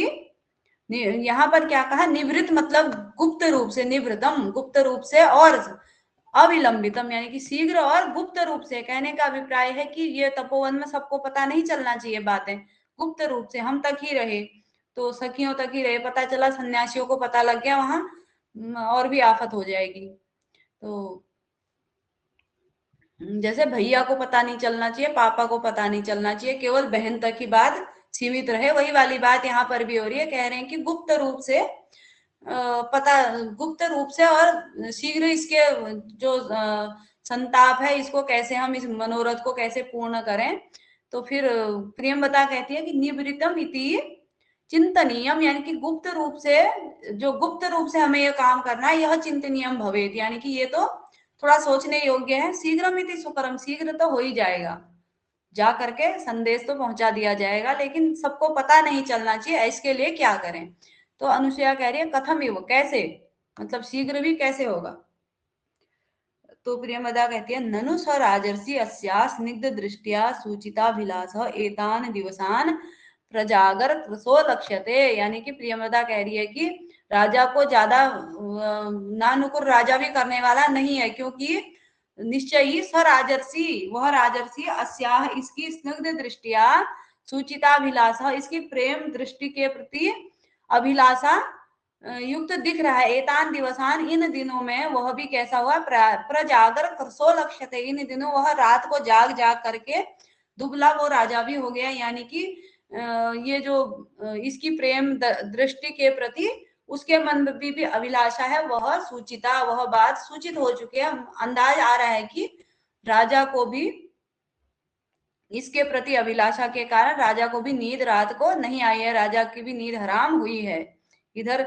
यहाँ पर क्या कहा, निवृत्त मतलब गुप्त रूप से, निवृतम गुप्त रूप से, और अविलंबितम यानी कि शीघ्र और गुप्त रूप से। कहने का अभिप्राय है कि ये तपोवन में सबको पता नहीं चलना चाहिए बातें, गुप्त रूप से हम तक ही रहे, तो सखियों तक ही रहे, पता चला सन्यासियों को पता लग गया वहां और भी आफत हो जाएगी। तो जैसे भैया को पता नहीं चलना चाहिए, पापा को पता नहीं चलना चाहिए, केवल बहन तक ही बात सीमित रहे, वही वाली बात यहाँ पर भी हो रही है। कह रहे हैं कि गुप्त रूप से पता, गुप्त रूप से और शीघ्र इसके जो संताप है, इसको कैसे हम, इस मनोरथ को कैसे पूर्ण करें। तो फिर प्रियंवदा कहती है कि निवृत्तम इति चिंतनीयम, यानी कि गुप्त रूप से, जो गुप्त रूप से हमें यह काम करना है, यह चिंतनीयम भवेत, यानी कि ये तो थोड़ा सोचने योग्य है। शीघ्रम इति सुकरम, शीघ्र तो हो ही जाएगा, जा करके संदेश तो पहुंचा दिया जाएगा, लेकिन सबको पता नहीं चलना चाहिए, इसके लिए क्या करें। तो अनुसुईया कह रही है कथम इव, कैसे, मतलब शीघ्र भी कैसे होगा। तो प्रियंवदा कहती है ननु स राजर्षि अस्या स्निग्ध दृष्टिया सूचिताभिलाष एतान दिवसान प्रजागर कृशो लक्ष्यते, यानी कि प्रियंवदा कह रही है कि राजा को ज्यादा नानुकुर राजा भी करने वाला नहीं है, क्योंकि निश्चय ही स राजर्षि, वह राजर्षि अस्या, इसकी स्निग्ध दृष्टिया सूचिताभिलाषा, इसकी प्रेम दृष्टि के प्रति अभिलाषा युक्त दिख रहा है। एतान दिवसान, इन दिनों में, वह भी कैसा हुआ, प्रजागर कृशो लक्ष्यते, इन दिनों वह रात को जाग जाग करके दुबला वो राजा भी हो गया। यानी कि ये जो इसकी प्रेम दृष्टि के प्रति उसके मन में भी अभिलाषा है, वह सूचिता, वह बात सूचित हो चुकी है। अंदाज आ रहा है कि राजा को भी इसके प्रति अभिलाषा के कारण राजा को भी नींद रात को नहीं आई है, राजा की भी नींद हराम हुई है। इधर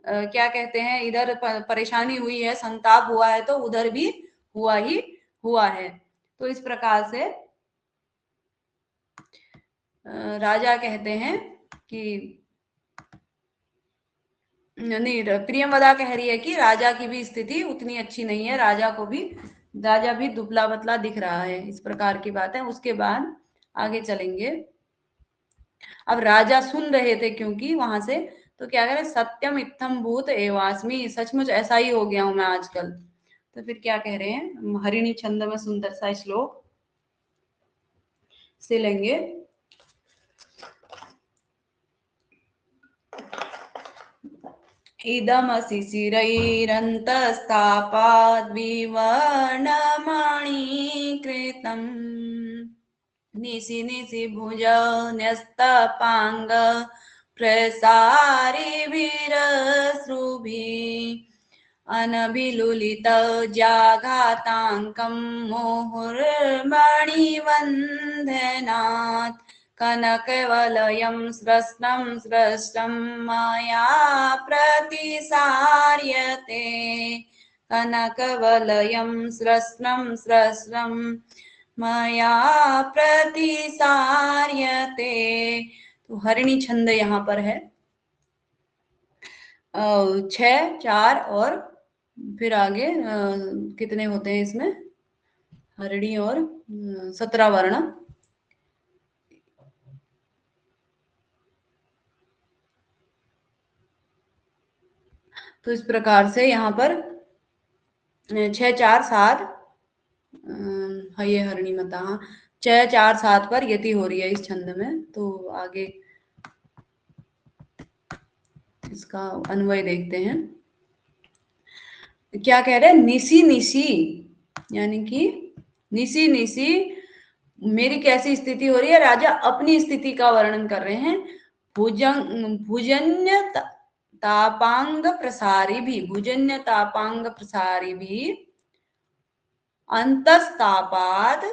क्या कहते हैं, इधर परेशानी हुई है, संताप हुआ है, तो उधर भी हुआ ही हुआ है। तो इस प्रकार से राजा कहते हैं कि नहीं, प्रियंवदा कह रही है कि राजा की भी स्थिति उतनी अच्छी नहीं है, राजा भी दुबला पतला दिख रहा है, इस प्रकार की बात है। उसके बाद आगे चलेंगे। अब राजा सुन रहे थे क्योंकि वहां से, तो क्या करें, सत्यम इत्थम भूत एवास्मि, सचमुच ऐसा ही हो गया हूं मैं आजकल। तो फिर क्या कह रहे हैं, हरिणी छंद में सुंदर सा श्लोक से लेंगे। इदमशिशिरैरन्तस्तापाद्विवर्णमणीकृतम् निशि निशि भुज न्यस्तपाङ्ग प्रसारिभिरश्रुभिः अनभिलुलित जाघाताङ्कं मुहुर्मणिबन्धनात् कनकवलयं स्रस्तं स्रस्तं मया प्रतिसार्यते कनकवलयं स्रस्तं स्रस्तं मया प्रतिसार्यते। तो हरिणी छंद यहाँ पर है 6, 4 और फिर आगे कितने होते हैं इसमें हरिणी और 17 वर्ण। तो इस प्रकार से यहाँ पर 6, 4, 7 ये हरिणी मता 6, 4, 7 पर यति हो रही है इस छंद में। तो आगे इसका अन्वय देखते हैं। क्या कह रहे हैं? निसी निसी, यानी कि निसी निसी मेरी कैसी स्थिति हो रही है। राजा अपनी स्थिति का वर्णन कर रहे हैं। भुजन्य तापांग प्रसारी भी, भुजन्य तापांग प्रसारी भी अंतस्तापाद,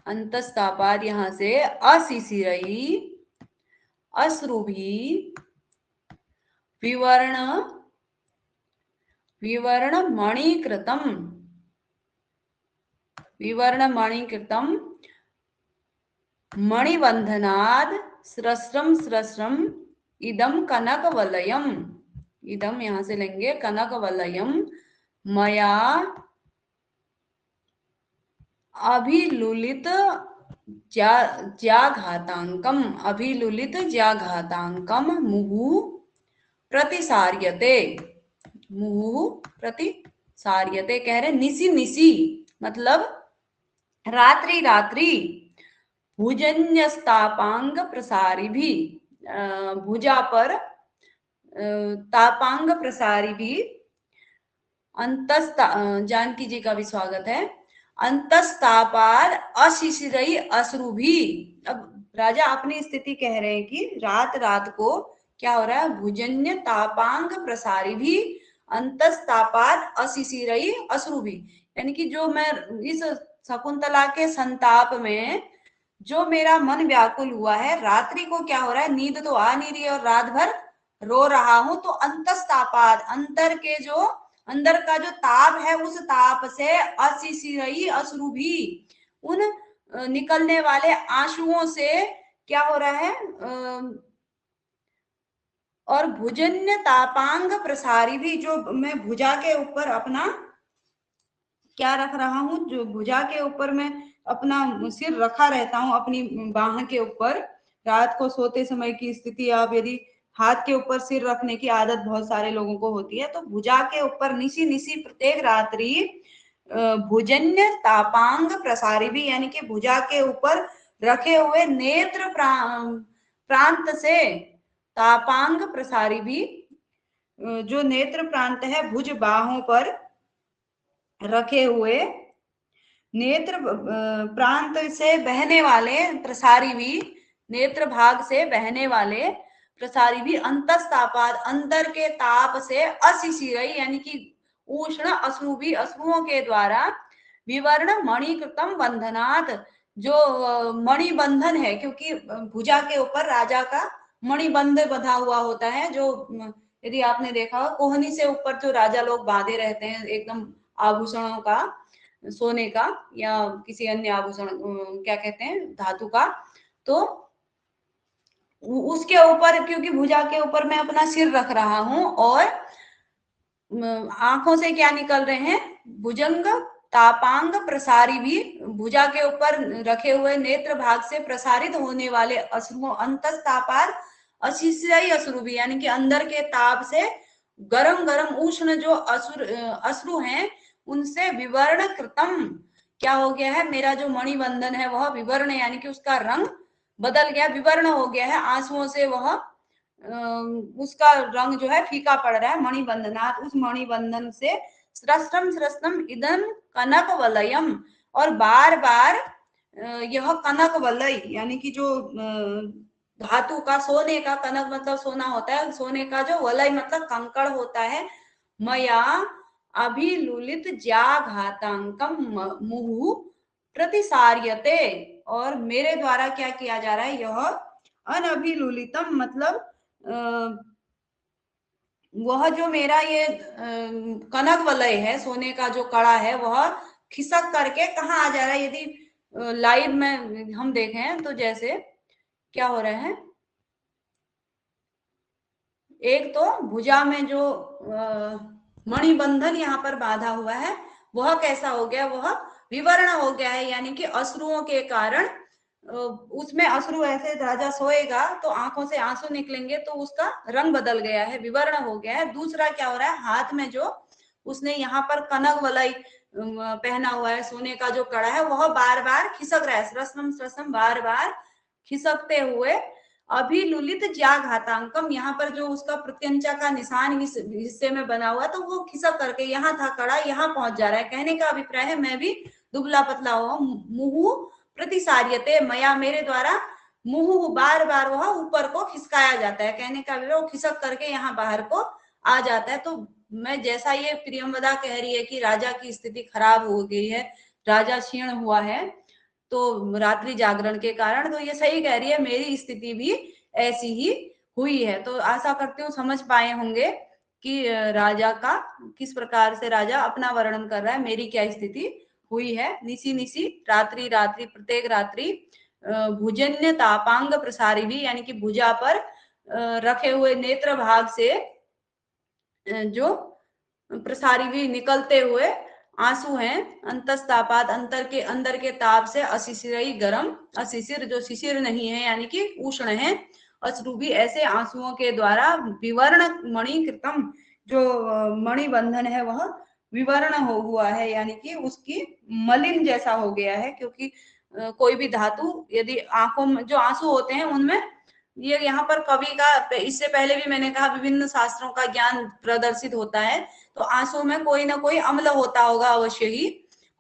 अंतस्तापाद यहां से अशिशिरई अश्रुभि विवर्ण विवर्ण मणिकृतम, विवर्ण मणिकृतम मणिबंधनाद स्रस्रम स्रस्रम इदम कनकवलयम, इदम यहां से लेंगे कनकवलयम मया अभिलुलित ज्याघातांकम, अभिलुलित ज्याघातांकम मुहु प्रतिसार्यते, मुहु प्रतिसार्यते कह रहे निसी निसी मतलब रात्रि रात्रि भुजन्यस्तापांग प्रसारी भी, भुजा पर तापांग प्रसारी भी अंतस्ता, जानकी जी का भी स्वागत है। अंतस्तापाद अशिशिरई अश्रु भी, अब राजा अपनी स्थिति कह रहे हैं कि रात रात को क्या हो रहा है? भुजन्य तापांग प्रसारी भी अंतस्तापाद अशिशिरई अश्रु भी, यानी कि जो मैं इस शकुंतला के संताप में जो मेरा मन व्याकुल हुआ है, रात्रि को क्या हो रहा है? नींद तो आ नहीं रही है और रात भर रो रहा हूं। तो अंतस्तापाद अंतर के जो अंदर का जो ताप है, उस ताप से अशिशिरई अश्रु भी उन निकलने वाले आंसुओं से क्या हो रहा है? और भुजन्य तापांग प्रसारी भी, जो मैं भुजा के ऊपर अपना क्या रख रहा हूं, जो भुजा के ऊपर मैं अपना सिर रखा रहता हूं अपनी बाह के ऊपर। रात को सोते समय की स्थिति, आप यदि हाथ के ऊपर सिर रखने की आदत बहुत सारे लोगों को होती है, तो भुजा के ऊपर निसी निसी प्रत्येक रात्रि भुजन्य तापांग प्रसारी भी, यानी कि भुजा के ऊपर रखे हुए नेत्र प्रांत से तापांग प्रसारी भी, जो नेत्र प्रांत है भुज बाहों पर रखे हुए नेत्र प्रांत से बहने वाले प्रसारी भी, नेत्र भाग से बहने वाले प्रसारी भी अंतस्तापाद अंदर के ताप से अशिशिरई, यानी कि उष्ण अश्रु भी, अश्रुओं के द्वारा विवर्ण मणिकृतम बंधनात्, जो मणिबंधन है, क्योंकि भुजा के ऊपर राजा का मणिबंध बंधा हुआ होता है, जो यदि आपने देखा हो कोहनी से ऊपर जो राजा लोग बांधे रहते हैं एकदम आभूषणों का, सोने का या किसी अन्य आभूषण क्या कहते हैं धातु का, तो उसके ऊपर, क्योंकि भुजा के ऊपर मैं अपना सिर रख रहा हूं और आंखों से क्या निकल रहे हैं? भुजंग तापांग प्रसारी भी, भुजा के ऊपर रखे हुए नेत्र भाग से प्रसारित होने वाले अश्रुओं, अंतस्तापाद अशिशिरई अश्रु भी, यानी कि अंदर के ताप से गरम गरम उष्ण जो अश्रु हैं, उनसे विवर्ण कृतम क्या हो गया है? मेरा जो मणिबंधन है वह विवर्ण, यानी कि उसका रंग बदल गया, विवर्ण हो गया है, आंसुओं से वह उसका रंग जो है फीका पड़ रहा है। मणिबंधनात्, उस मणिबंधन से स्रष्टम स्रष्टम इदं कनक वलयम, और बार बार यह कनक वलय यानी कि जो धातु का, सोने का, कनक मतलब सोना होता है, सोने का जो वलय मतलब कंकड़ होता है, मया अभिलुलित ज्याघातांकम मुहु प्रतिसार्यते, और मेरे द्वारा क्या किया जा रहा है, यह अनभिलुलितम मतलब वह जो मेरा ये कनक वलय है, सोने का जो कड़ा है, वह खिसक करके कहाँ आ जा रहा है। यदि लाइव में हम देखें तो जैसे क्या हो रहा है, एक तो भुजा में जो मणिबंधन यहाँ पर बांधा हुआ है वह कैसा हो गया, वह विवर्ण हो गया है, यानी कि अश्रुओं के कारण उसमें अश्रु, ऐसे राजा सोएगा तो आंखों से आंसू निकलेंगे तो उसका रंग बदल गया है, विवर्ण हो गया है। दूसरा क्या हो रहा है, हाथ में जो उसने यहाँ पर कनक वलय पहना हुआ है, सोने का जो कड़ा है, वह बार बार खिसक रहा है, सरसम सरसम बार बार खिसकते हुए अभिलुलित ज्याघातांकम, यहाँ पर जो उसका प्रत्यंचा का निशान इस हिस्से में बना हुआ, तो वो खिसक करके, यहाँ था कड़ा, यहाँ पहुंच जा रहा है। कहने का अभिप्राय है मैं भी दुबला पतला हुआ, मुहु प्रतिसार्यते मया, मेरे द्वारा, मुहु बार बार वह ऊपर को खिसकाया जाता है। कहने का अभिप्राय वो खिसक करके यहाँ बाहर को आ जाता है। तो मैं, जैसा ये प्रियंवदा कह रही है कि राजा की स्थिति खराब हो गई है, राजा क्षीण हुआ है तो रात्रि जागरण के कारण, तो ये सही कह रही है, मेरी स्थिति भी ऐसी ही हुई है। तो आशा करती हूँ समझ पाए होंगे कि राजा का किस प्रकार से राजा अपना वर्णन कर रहा है, मेरी क्या स्थिति हुई है। निसी निसी रात्रि रात्रि, प्रत्येक रात्रि भुजन्य तापांग प्रसारी भी, यानी कि भुजा पर रखे हुए नेत्र भाग से जो प्रसारी भी निकलते हुए आंसू हैं, अंतस्तापात, अंदर के ताप से, अशिशिरई गरम, अशिशिर जो शिशिर नहीं है यानी कि उष्ण है, अश्रु भी ऐसे आंसुओं के द्वारा विवर्ण मणि कृतम, जो मणि बंधन है वह विवर्ण हो हुआ है, यानी कि उसकी मलिन जैसा हो गया है। क्योंकि कोई भी धातु यदि आंखों में जो आंसू होते हैं उनमें, ये यहाँ पर कवि का, इससे पहले भी मैंने कहा, विभिन्न शास्त्रों का ज्ञान प्रदर्शित होता है, तो आंसू में कोई ना कोई अम्ल होता होगा, अवश्य ही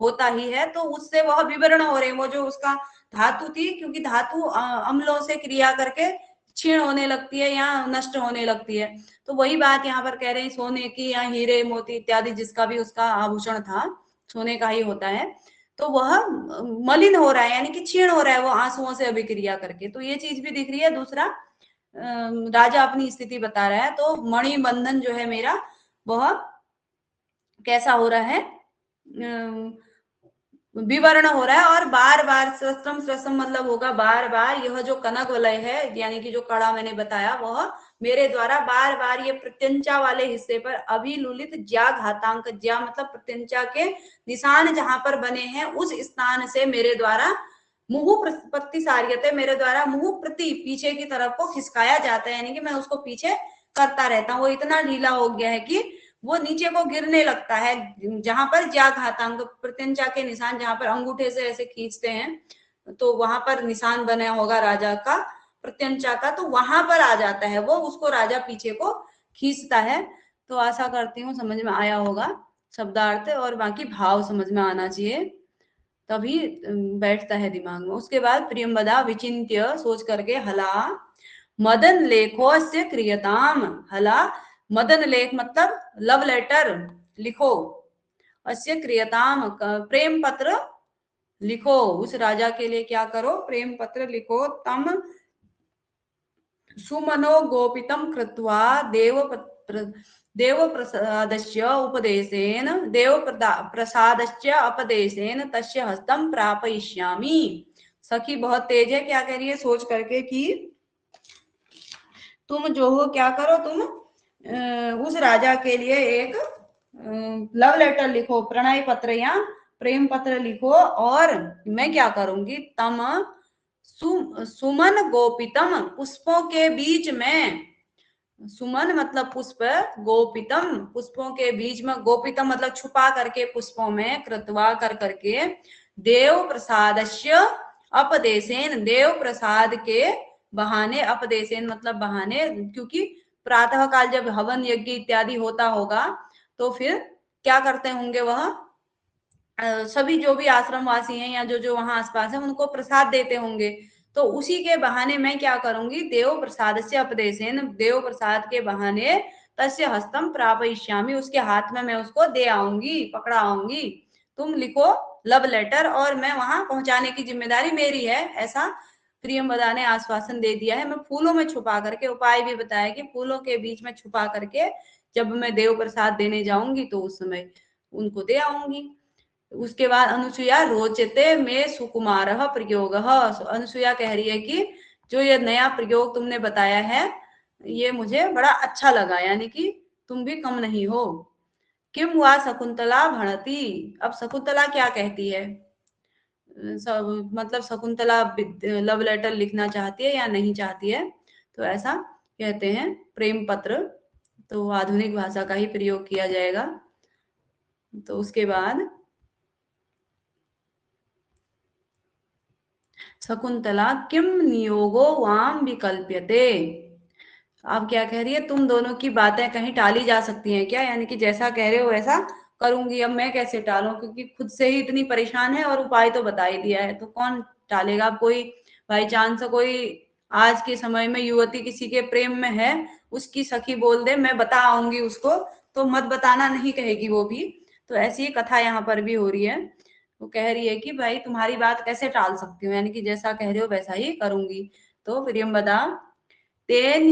होता ही है, तो उससे वह विवरण हो रहे हैं। वो जो उसका धातु थी, क्योंकि धातु अम्लों से क्रिया करके क्षीण होने लगती है या नष्ट होने लगती है, तो वही बात यहाँ पर कह रहे हैं, सोने की या हीरे मोती इत्यादि जिसका भी उसका आभूषण था, सोने का ही होता है, तो वह मलिन हो रहा है, यानी कि क्षीण हो रहा है वो आंसुओं से अभिक्रिया करके। तो ये चीज भी दिख रही है। दूसरा, राजा अपनी स्थिति बता रहा है, तो मणिबंधन जो है मेरा, वह कैसा हो रहा है, विवर्ण हो रहा है, और बार बार, स्रस्तम स्रस्तम मतलब होगा बार बार, यह जो कनक वलय है यानी कि जो कड़ा मैंने बताया, वह मेरे द्वारा बार बार ये प्रत्यंचा वाले हिस्से पर अभिलुलित ज्या घातांक, ज्या मतलब प्रत्यंचा के निशान जहां पर बने हैं, उस स्थान से मेरे द्वारा मुहु प्रतिसार्यते, मेरे द्वारा मुहु प्रति, पीछे की तरफ को खिसकाया जाता है, यानी कि मैं उसको पीछे करता रहता हूँ। वो इतना ढीला हो गया है कि वो नीचे को गिरने लगता है, जहां पर ज्या घातांक, प्रत्यंचा के निशान, जहां पर अंगूठे से ऐसे खींचते हैं तो वहां पर निशान बना होगा राजा का, प्रत्यंचा का, तो वहां पर आ जाता है वो, उसको राजा पीछे को खींचता है। तो आशा करती हूँ समझ में आया होगा शब्दार्थ, और बाकी भाव समझ में आना चाहिए, तभी बैठता है दिमाग में। उसके बाद प्रियंवदा विचिन्त्य, सोच करके, हला मदन लेखो से क्रियताम, हला मदन लेख मतलब लव लेटर लिखो, अस्य क्रियताम प्रेम पत्र लिखो, उस राजा के लिए क्या करो, प्रेम पत्र लिखो, तम सुमनो गोपितम कृत्वा देव प्रसादस्य उपदेशेन, देव प्रसादस्य अपदेशेन तस्य हस्तम प्रापयिष्यामि। सखी बहुत तेज है, क्या कह रही है, सोच करके कि तुम जो हो क्या करो, तुम उस राजा के लिए एक लव लेटर लिखो, प्रणय पत्र या प्रेम पत्र लिखो, और मैं क्या करूंगी, तम सुमन गोपितम, पुष्पों के बीच में, सुमन मतलब पुष्प, गोपितम पुष्पों के बीच में, गोपितम मतलब छुपा करके पुष्पों में, कृत्वा कर करके, देव प्रसादस्य अपदेशेन, देव प्रसाद के बहाने अपदेशेन मतलब बहाने, क्योंकि प्रातः काल जब हवन यज्ञ इत्यादि होता होगा तो फिर क्या करते होंगे वह सभी जो भी आश्रम वासी हैं या जो जो वहां आसपास है उनको प्रसाद देते होंगे। तो उसी के बहाने मैं क्या करूंगी, देव प्रसाद से अपदेशेन, देव प्रसाद के बहाने तस्य हस्तम प्रापयिष्यामि, उसके हाथ में मैं उसको दे आऊंगी, पकड़ा आऊंगी। तुम लिखो लव लेटर और मैं वहां पहुंचाने की जिम्मेदारी मेरी है, ऐसा प्रियंवदा ने आश्वासन दे दिया है। मैं फूलों में छुपा करके, उपाय भी बताया कि फूलों के बीच में छुपा करके जब मैं देव प्रसाद देने जाऊंगी तो उस समय उनको दे आऊंगी। उसके बाद अनुसुईया रोचते में सुकुमार प्रयोग, अनुसुईया कह रही है कि जो ये नया प्रयोग तुमने बताया है ये मुझे बड़ा अच्छा लगा, यानी कि तुम भी कम नहीं हो। किम वा शकुंतला भणति, अब शकुंतला क्या कहती है, सब मतलब शकुंतला लव लेटर लिखना चाहती है या नहीं चाहती है, तो ऐसा कहते हैं प्रेम पत्र, तो आधुनिक भाषा का ही प्रयोग किया जाएगा। तो उसके बाद शकुंतला किम नियोगो वाम विकल्प्यते, आप क्या कह रही है, तुम दोनों की बातें कहीं टाली जा सकती हैं क्या, यानी कि जैसा कह रहे हो वैसा करूंगी। अब मैं कैसे टालूं, क्योंकि खुद से ही इतनी परेशान है और उपाय तो बता ही दिया है, तो कौन टालेगा। अब कोई बाई चांस कोई आज के समय में युवती किसी के प्रेम में है, उसकी सखी बोल दे मैं बता आऊंगी उसको, तो मत बताना नहीं कहेगी वो भी। तो ऐसी कथा यहाँ पर भी हो रही है। वो कह रही है कि भाई तुम्हारी बात कैसे टाल सकती हूँ, यानी कि जैसा कह रहे हो वैसा ही करूंगी। तो प्रियंवदा तेन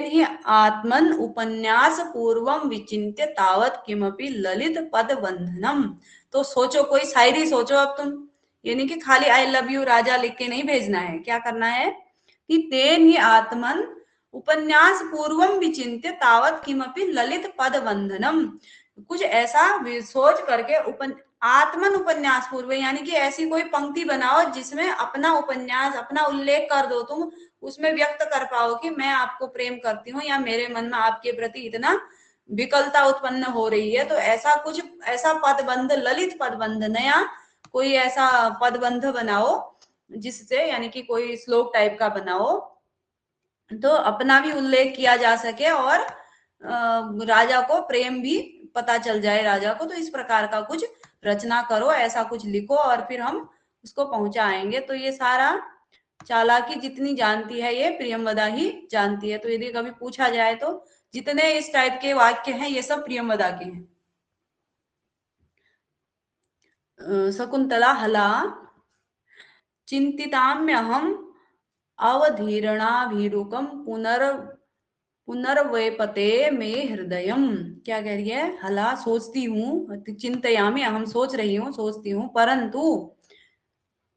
ही आत्मन उपन्यास पूर्वम विचिन्त्य तावत किमपि ललित पद बंधनम, तो सोचो कोई शायरी सोचो अब तुम, यानी कि खाली आई लव यू राजा लिख के नहीं भेजना है, क्या करना है कि तेन ही आत्मन उपन्यास पूर्वम विचिन्त्य तावत किमपि ललित पद बंधनम, कुछ ऐसा सोच करके आत्मन उपन्यास पूर्व, यानी कि ऐसी कोई पंक्ति बनाओ जिसमें अपना उपन्यास, अपना उल्लेख कर दो, तुम उसमें व्यक्त कर पाओ कि मैं आपको प्रेम करती हूँ या मेरे मन में आपके प्रति इतना विकलता उत्पन्न हो रही है। तो ऐसा कुछ, ऐसा पदबंध, ललित पदबंध, नया कोई ऐसा पदबंध बनाओ जिससे, यानी कि कोई श्लोक टाइप का बनाओ तो अपना भी उल्लेख किया जा सके और राजा को प्रेम भी पता चल जाए राजा को। तो इस प्रकार का कुछ रचना करो, ऐसा कुछ लिखो और फिर हम उसको पहुंचाएंगे। तो ये सारा चालाकी जितनी जानती है ये प्रियंवदा ही जानती है। तो यदि कभी पूछा जाए तो जितने इस टाइप के वाक्य हैं ये सब प्रियंवदा के हैं। शकुंतला हला चिंतिताम्यहम अवधीरणाभिरुकम पुनर्वैपते में हृदयम, क्या कह रही है, हला सोचती हूँ, चिंतयामी हम सोच रही हूँ, सोचती हूँ, परंतु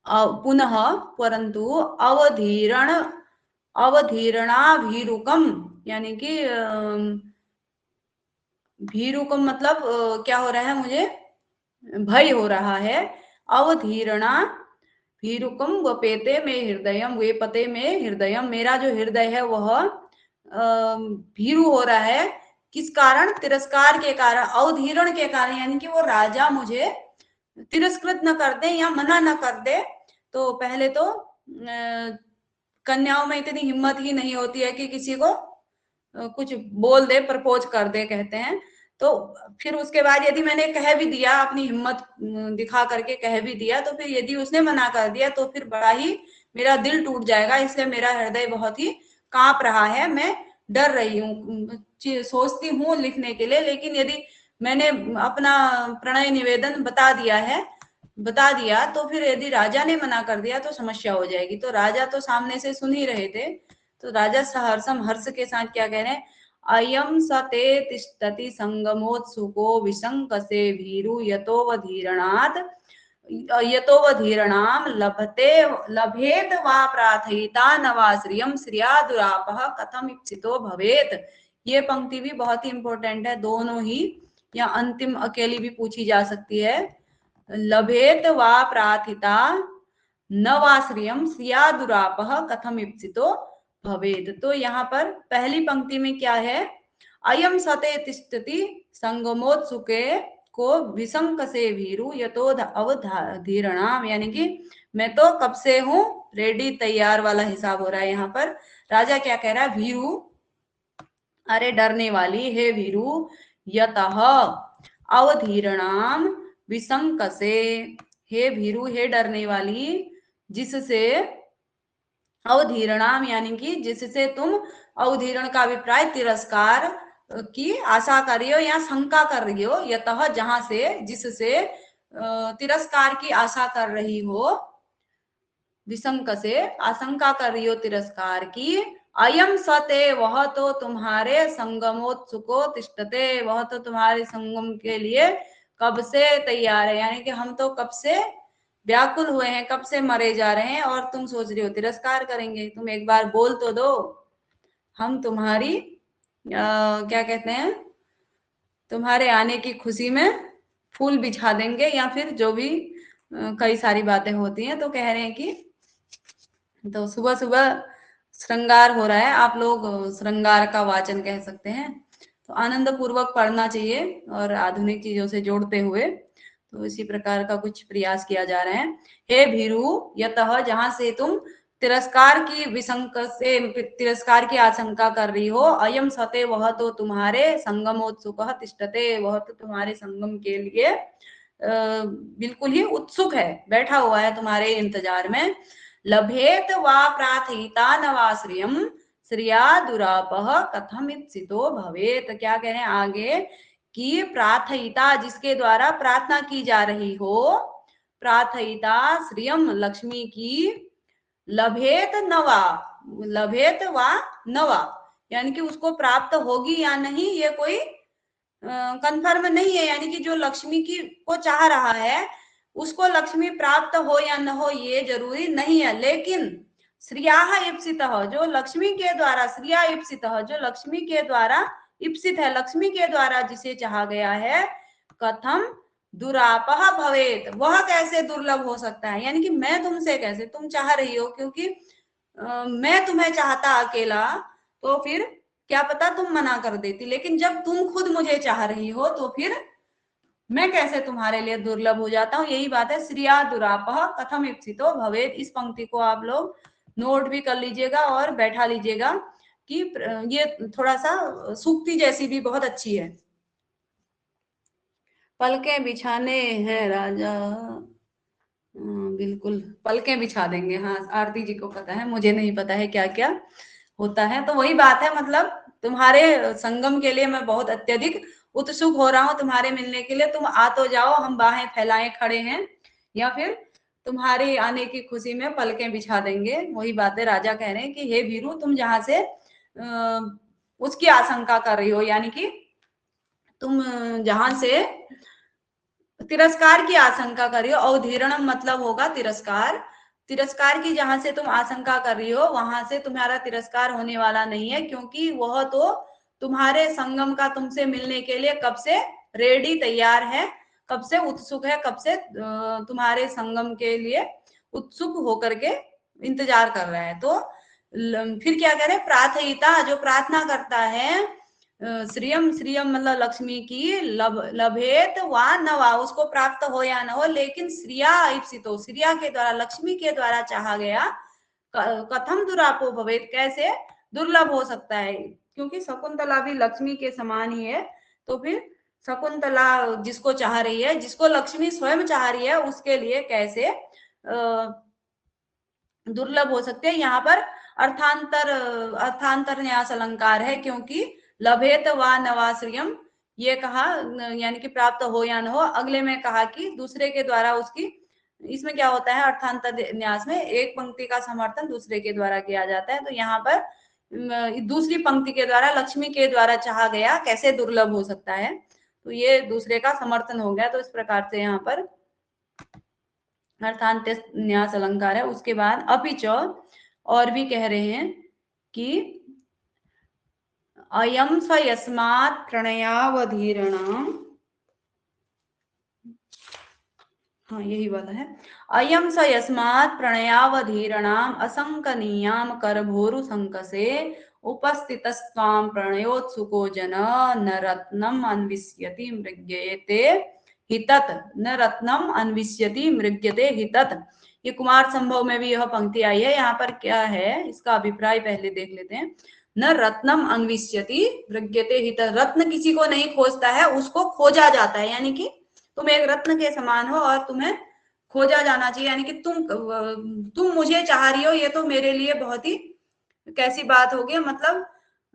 पुनः परंतु अवधीरण अवधीरणाभिरुकम, यानी कि भीरुकम मतलब क्या हो रहा है, मुझे भय हो रहा है। अवधीरणा भीरुकम वपेते में हृदयम, वेपते में हृदयम, मेरा जो हृदय है वह भीरु हो रहा है। किस कारण, तिरस्कार के कारण, अवधीरण के कारण, यानी कि वो राजा मुझे तिरस्कृत न कर दे या मना न कर दे। तो पहले तो कन्याओं में इतनी हिम्मत ही नहीं होती है कि किसी को कुछ बोल दे, प्रपोज कर दे कहते हैं। तो फिर उसके बाद यदि मैंने कह भी दिया, अपनी हिम्मत दिखा करके कह भी दिया, तो फिर यदि उसने मना कर दिया तो फिर बड़ा ही मेरा दिल टूट जाएगा। इसलिए मेरा हृदय बहुत ही कांप रहा है, मैं डर रही हूँ, सोचती हूँ लिखने के लिए, लेकिन यदि मैंने अपना प्रणय निवेदन बता दिया तो फिर यदि राजा ने मना कर दिया तो समस्या हो जाएगी। तो राजा तो सामने से सुन ही रहे थे। तो राजा सहर्षम, हर्ष के साथ क्या कह रहे हैं, अयम सते तिष्ठति संगमोत्सुको विशंकसे भीरु यतोवधीरणाम लभेत वा प्रार्थयिता न वा श्रियम श्रिया दुरापः कथम इप्सितो भवेत। ये पंक्ति भी बहुत ही इंपॉर्टेंट है, दोनों ही, या अंतिम अकेली भी पूछी जा सकती है। लभेत वा प्रार्थिता न वा श्रियम श्रिया दुरापः कथम इप्सितो भवेद। तो यहाँ पर पहली पंक्ति में क्या है, अयम सते तिष्ठति संगमोत्सुके को विशंक से भीरु यतो अवधीरणाम, यानी कि मैं तो कब से हूं रेडी तैयार वाला हिसाब हो रहा है यहाँ पर। राजा क्या कह रहा है, भीरु, अरे डरने वाली, हे भीरु, यतः अवधीरणाम विसंकसे, हे भीरु, हे डरने वाली, जिससे, अवधीरणाम यानी कि जिससे तुम, अवधीरण का अभिप्राय तिरस्कार की आशा कर रही हो या शंका कर रही हो, यतः जहां से, जिससे तिरस्कार की आशा कर रही हो, विसंक से आशंका कर रही हो तिरस्कार की, अयम सते, वह तो तुम्हारे संगमोत्सुको तिष्ठते, वह तो तुम्हारे संगम के लिए कब से तैयार है, यानी कि हम तो कब से व्याकुल हुए हैं, कब से मरे जा रहे हैं, और तुम सोच रही हो तिरस्कार करेंगे। तुम एक बार बोल तो दो, हम तुम्हारी क्या कहते हैं, तुम्हारे आने की खुशी में फूल बिछा देंगे, या फिर जो भी कई सारी बातें होती हैं। तो कह रहे हैं कि तो सुबह सुबह श्रृंगार हो रहा है, आप लोग श्रृंगार का वाचन कह सकते हैं। तो आनंद पूर्वक पढ़ना चाहिए और आधुनिक चीजों से जोड़ते हुए, तो इसी प्रकार का कुछ प्रयास किया जा रहा है। हे भीरु, यतः जहां से तुम तिरस्कार की विसंक से, तिरस्कार की आशंका कर रही हो, अयम सते, वह तो तुम्हारे संगमोत्सुक तिष्ठते, वह तो तुम्हारे संगम के लिए बिल्कुल ही उत्सुक है, बैठा हुआ है तुम्हारे इंतजार में। लभेत वा प्रार्थिता नवाश्रियम श्रिया दुरापह कथमित्सितो भवेत, क्या कह रहे हैं आगे कि प्रार्थयिता, जिसके द्वारा प्रार्थना की जा रही हो, प्रार्थयिता श्रियम, लक्ष्मी की, लभेत नवा, लभेत वा नवा, यानी कि उसको प्राप्त होगी या नहीं ये कोई कंफर्म नहीं है, यानी कि जो लक्ष्मी की को चाह रहा है उसको लक्ष्मी प्राप्त हो या न हो ये जरूरी नहीं है, लेकिन श्रिया इप्सित, जो लक्ष्मी के द्वारा, श्रिया इप्सित, जो लक्ष्मी के द्वारा इप्सित है, लक्ष्मी के द्वारा जिसे चाहा गया है, कथम दुरापह भवेत, वह कैसे दुर्लभ हो सकता है, यानी कि मैं तुमसे कैसे, तुम चाह रही हो क्योंकि मैं तुम्हें चाहता अकेला तो फिर क्या पता तुम मना कर देती, लेकिन जब तुम खुद मुझे चाह रही हो तो फिर मैं कैसे तुम्हारे लिए दुर्लभ हो जाता हूँ। यही बात है, श्रिया दुरापह कथम इप्सितो भवेत। इस पंक्ति को आप लोग नोट भी कर लीजिएगा और बैठा लीजिएगा कि ये थोड़ा सा सूक्ति जैसी भी बहुत अच्छी है। पलकें बिछाने हैं राजा, बिल्कुल पलकें बिछा देंगे। हाँ, आरती जी को पता है, मुझे नहीं पता है क्या क्या होता है। तो वही बात है, मतलब तुम्हारे संगम के लिए मैं बहुत अत्यधिक उत्सुक हो रहा हूँ, तुम्हारे मिलने के लिए। तुम आ तो जाओ, हम बाहें फैलाए खड़े हैं, या फिर तुम्हारे आने की खुशी में पलकें बिछा देंगे। वही बातें राजा कह रहे हैं कि हे वीरू, तुम जहां से उसकी आशंका कर रही हो, यानी कि तुम जहां से तिरस्कार की आशंका कर रही हो, अवधीरणम मतलब होगा तिरस्कार, तिरस्कार की जहां से तुम आशंका कर रही हो वहां से तुम्हारा तिरस्कार होने वाला नहीं है, क्योंकि वह तो तुम्हारे संगम का तुमसे मिलने के लिए कब से रेडी तैयार है, कब से उत्सुक है, कब से तुम्हारे संगम के लिए उत्सुक होकर के इंतजार कर रहा है। तो फिर क्या करे, प्रार्थयिता, जो प्रार्थना करता है, श्रियम, श्रियम मतलब लक्ष्मी की, लभेत वा न वा, उसको प्राप्त हो या न हो, लेकिन श्रिया इप्सितो, श्रिया के द्वारा, लक्ष्मी के द्वारा चाहा गया, कथम दुरापो भवेत, कैसे दुर्लभ हो सकता है, क्योंकि शकुंतला भी लक्ष्मी के समान ही है। तो फिर शकुंतला जिसको चाह रही है, जिसको लक्ष्मी स्वयं चाह रही है, उसके लिए कैसे दुर्लभ हो सकते हैं। यहाँ पर अर्थांतर न्यास अलंकार है, क्योंकि लभेत वा नवाश्रियम ये कहा, यानी कि प्राप्त हो या न हो, अगले में कहा कि दूसरे के द्वारा उसकी, इसमें क्या होता है अर्थांतर न्यास में एक पंक्ति का समर्थन दूसरे के द्वारा किया जाता है। तो यहाँ पर दूसरी पंक्ति के द्वारा, लक्ष्मी के द्वारा चाहा गया कैसे दुर्लभ हो सकता है, तो ये दूसरे का समर्थन हो गया। तो इस प्रकार से यहाँ पर अर्थांत न्यास अलंकार है। उसके बाद अपिच और भी कह रहे हैं कि अयम स यस्मात् प्रणयावधीरणाम, हाँ यही वाला है, अयम स यस्मात् प्रणयावधीरणाम असंकनीयाम करभोरु संकसे उपस्थितस्त्वां प्रणयोत्सुको जन न रत्नम अन्विष्यति मृग्येते हितत, न रत्नम अन्विष्यति मृग्यते हितत। ये कुमार संभव में भी यह पंक्ति आई है। यहाँ पर क्या है, इसका अभिप्राय पहले देख लेते हैं। न रत्नम अन्विष्यति मृग्यते हितत, रत्न किसी को नहीं खोजता है, उसको खोजा जाता है। यानी कि तुम एक रत्न के समान हो और तुम्हें खोजा जाना चाहिए। यानी कि तुम मुझे चाह रही हो, ये तो मेरे लिए बहुत ही कैसी बात होगी। मतलब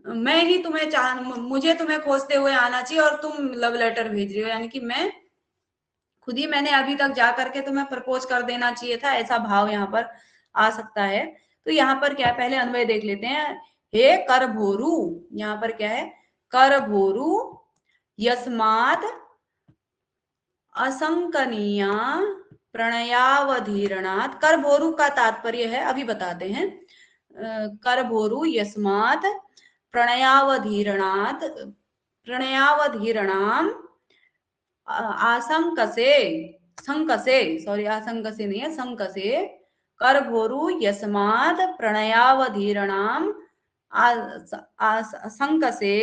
मैं ही तुम्हें मुझे तुम्हें खोजते हुए आना चाहिए और तुम लव लेटर भेज रही हो। यानी कि मैंने अभी तक जा करके तुम्हें प्रपोज कर देना चाहिए था, ऐसा भाव यहाँ पर आ सकता है। तो यहाँ पर क्या है, पहले अन्वय देख लेते हैं। हे कर भोरू, यहाँ पर क्या है, कर भोरू यस्मात् असंकनीया प्रणयावधीरणात्। कर भोरू का तात्पर्य है, अभी बताते हैं। कर भोरू यस्मात् प्रणयावधीरणात्, प्रणयावधीरणाम आशंकसे, संकसे, सॉरी आशंकसे नहीं है, संकसे, कर भोरू यस्मात् प्रणयावधीरणाम संकसे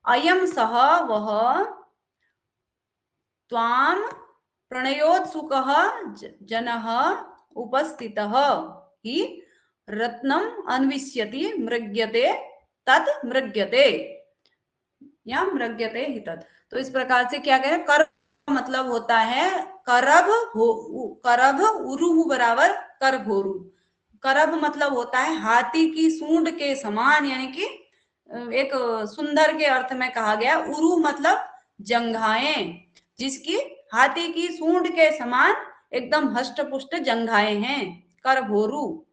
अयम सह वह त्वाम प्रणयोत्सुकः जनः उपस्थितः हि रत्नम अन्विष्यति मृग्यते तत् मृग्यते या मृग्यते हि तत्। तो इस प्रकार से क्या करें, कर मतलब होता है करभ, करभ उरुहु बराबर कर भोरू। करभ मतलब होता है हाथी की सूंड के समान, यानी कि एक सुंदर के अर्थ में कहा गया। उरु मतलब जंघाएं, जिसकी हाथी की सूंड के समान एकदम हष्ट-पुष्ट जंघाएं हैं, कर भोरू।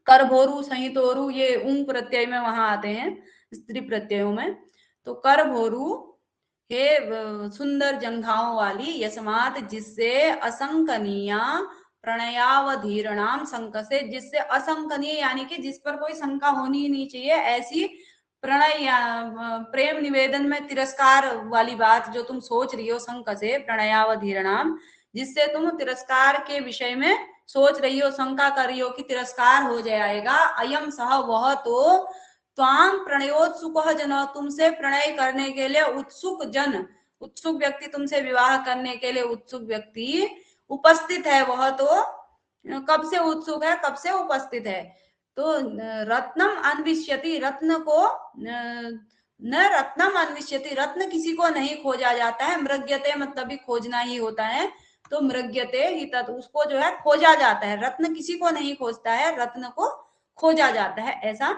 कर भोरू, संहितोरु, ये ऊं प्रत्यय में वहां आते हैं, स्त्री प्रत्ययों में। तो कर भोरू, हे सुंदर जंघाओं वाली, यस्मात जिससे, असंकनीया प्रणयावधीरणाम संकसे, जिससे असंकनीय यानी कि जिस पर कोई शंका होनी ही नहीं चाहिए, ऐसी प्रणय प्रेम निवेदन में तिरस्कार वाली बात जो तुम सोच रही हो, संकसे प्रणयावधीरणाम, जिससे तुम तिरस्कार के विषय में सोच रही हो, शंका कर रही हो कि तिरस्कार हो जाएगा। अयम सह वह तो, त्वाम प्रणयोत्सुक जन, तुमसे प्रणय करने के लिए उत्सुक जन, उत्सुक व्यक्ति, तुमसे विवाह करने के लिए उत्सुक व्यक्ति उपस्थित है। वह तो कब से उत्सुक है, कब से उपस्थित है। तो रत्नम अन्विष्यति, रत्न को न रत्नम अन्विष्यति, रत्न किसी को नहीं खोजा जाता है। मृग्यते मतलब भी खोजना ही होता है, तो मृग्यते ही तत्, उसको जो है खोजा जाता है। रत्न किसी को नहीं खोजता है, रत्न को खोजा जाता है, ऐसा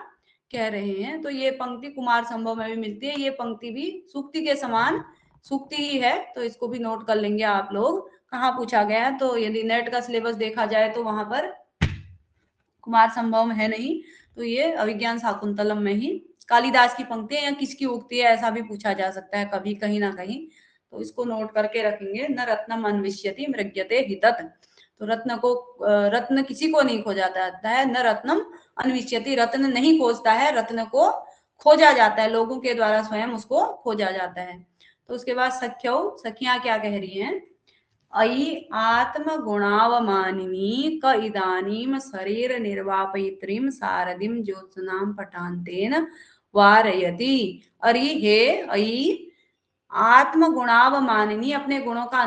कह रहे हैं। तो ये पंक्ति कुमार संभव में भी मिलती है। ये पंक्ति भी सूक्ति के समान सूक्ति ही है, तो इसको भी नोट कर लेंगे आप लोग। कहाँ पूछा गया है, तो यदि नेट का सिलेबस देखा जाए तो वहां पर कुमार संभव में है नहीं, तो ये अभिज्ञान शाकुंतलम में ही कालिदास की पंक्ति है या किसकी उक्ति है, ऐसा भी पूछा जा सकता है कभी कहीं ना कहीं। तो इसको नोट करके रखेंगे। न रत्नम अन्विष्यति मृग्यते हितत्, तो रत्न को, रत्न किसी को नहीं खोजा जाता है। न रत्नम अन्विष्यति, रत्न नहीं खोजता है, रत्न को खोजा जाता है, लोगों के द्वारा स्वयं उसको खोजा जाता है। तो उसके बाद सख्यौ, सखियां क्या कह रही हैं। अयि आत्म गुणावमानिनी क इदानीम शरीर निर्वापयित्रीम सारथिम ज्योत्सनाम पटान्तेन वारयति। अरि हे अयि आत्म गुणावमानिनी, अपने गुणों का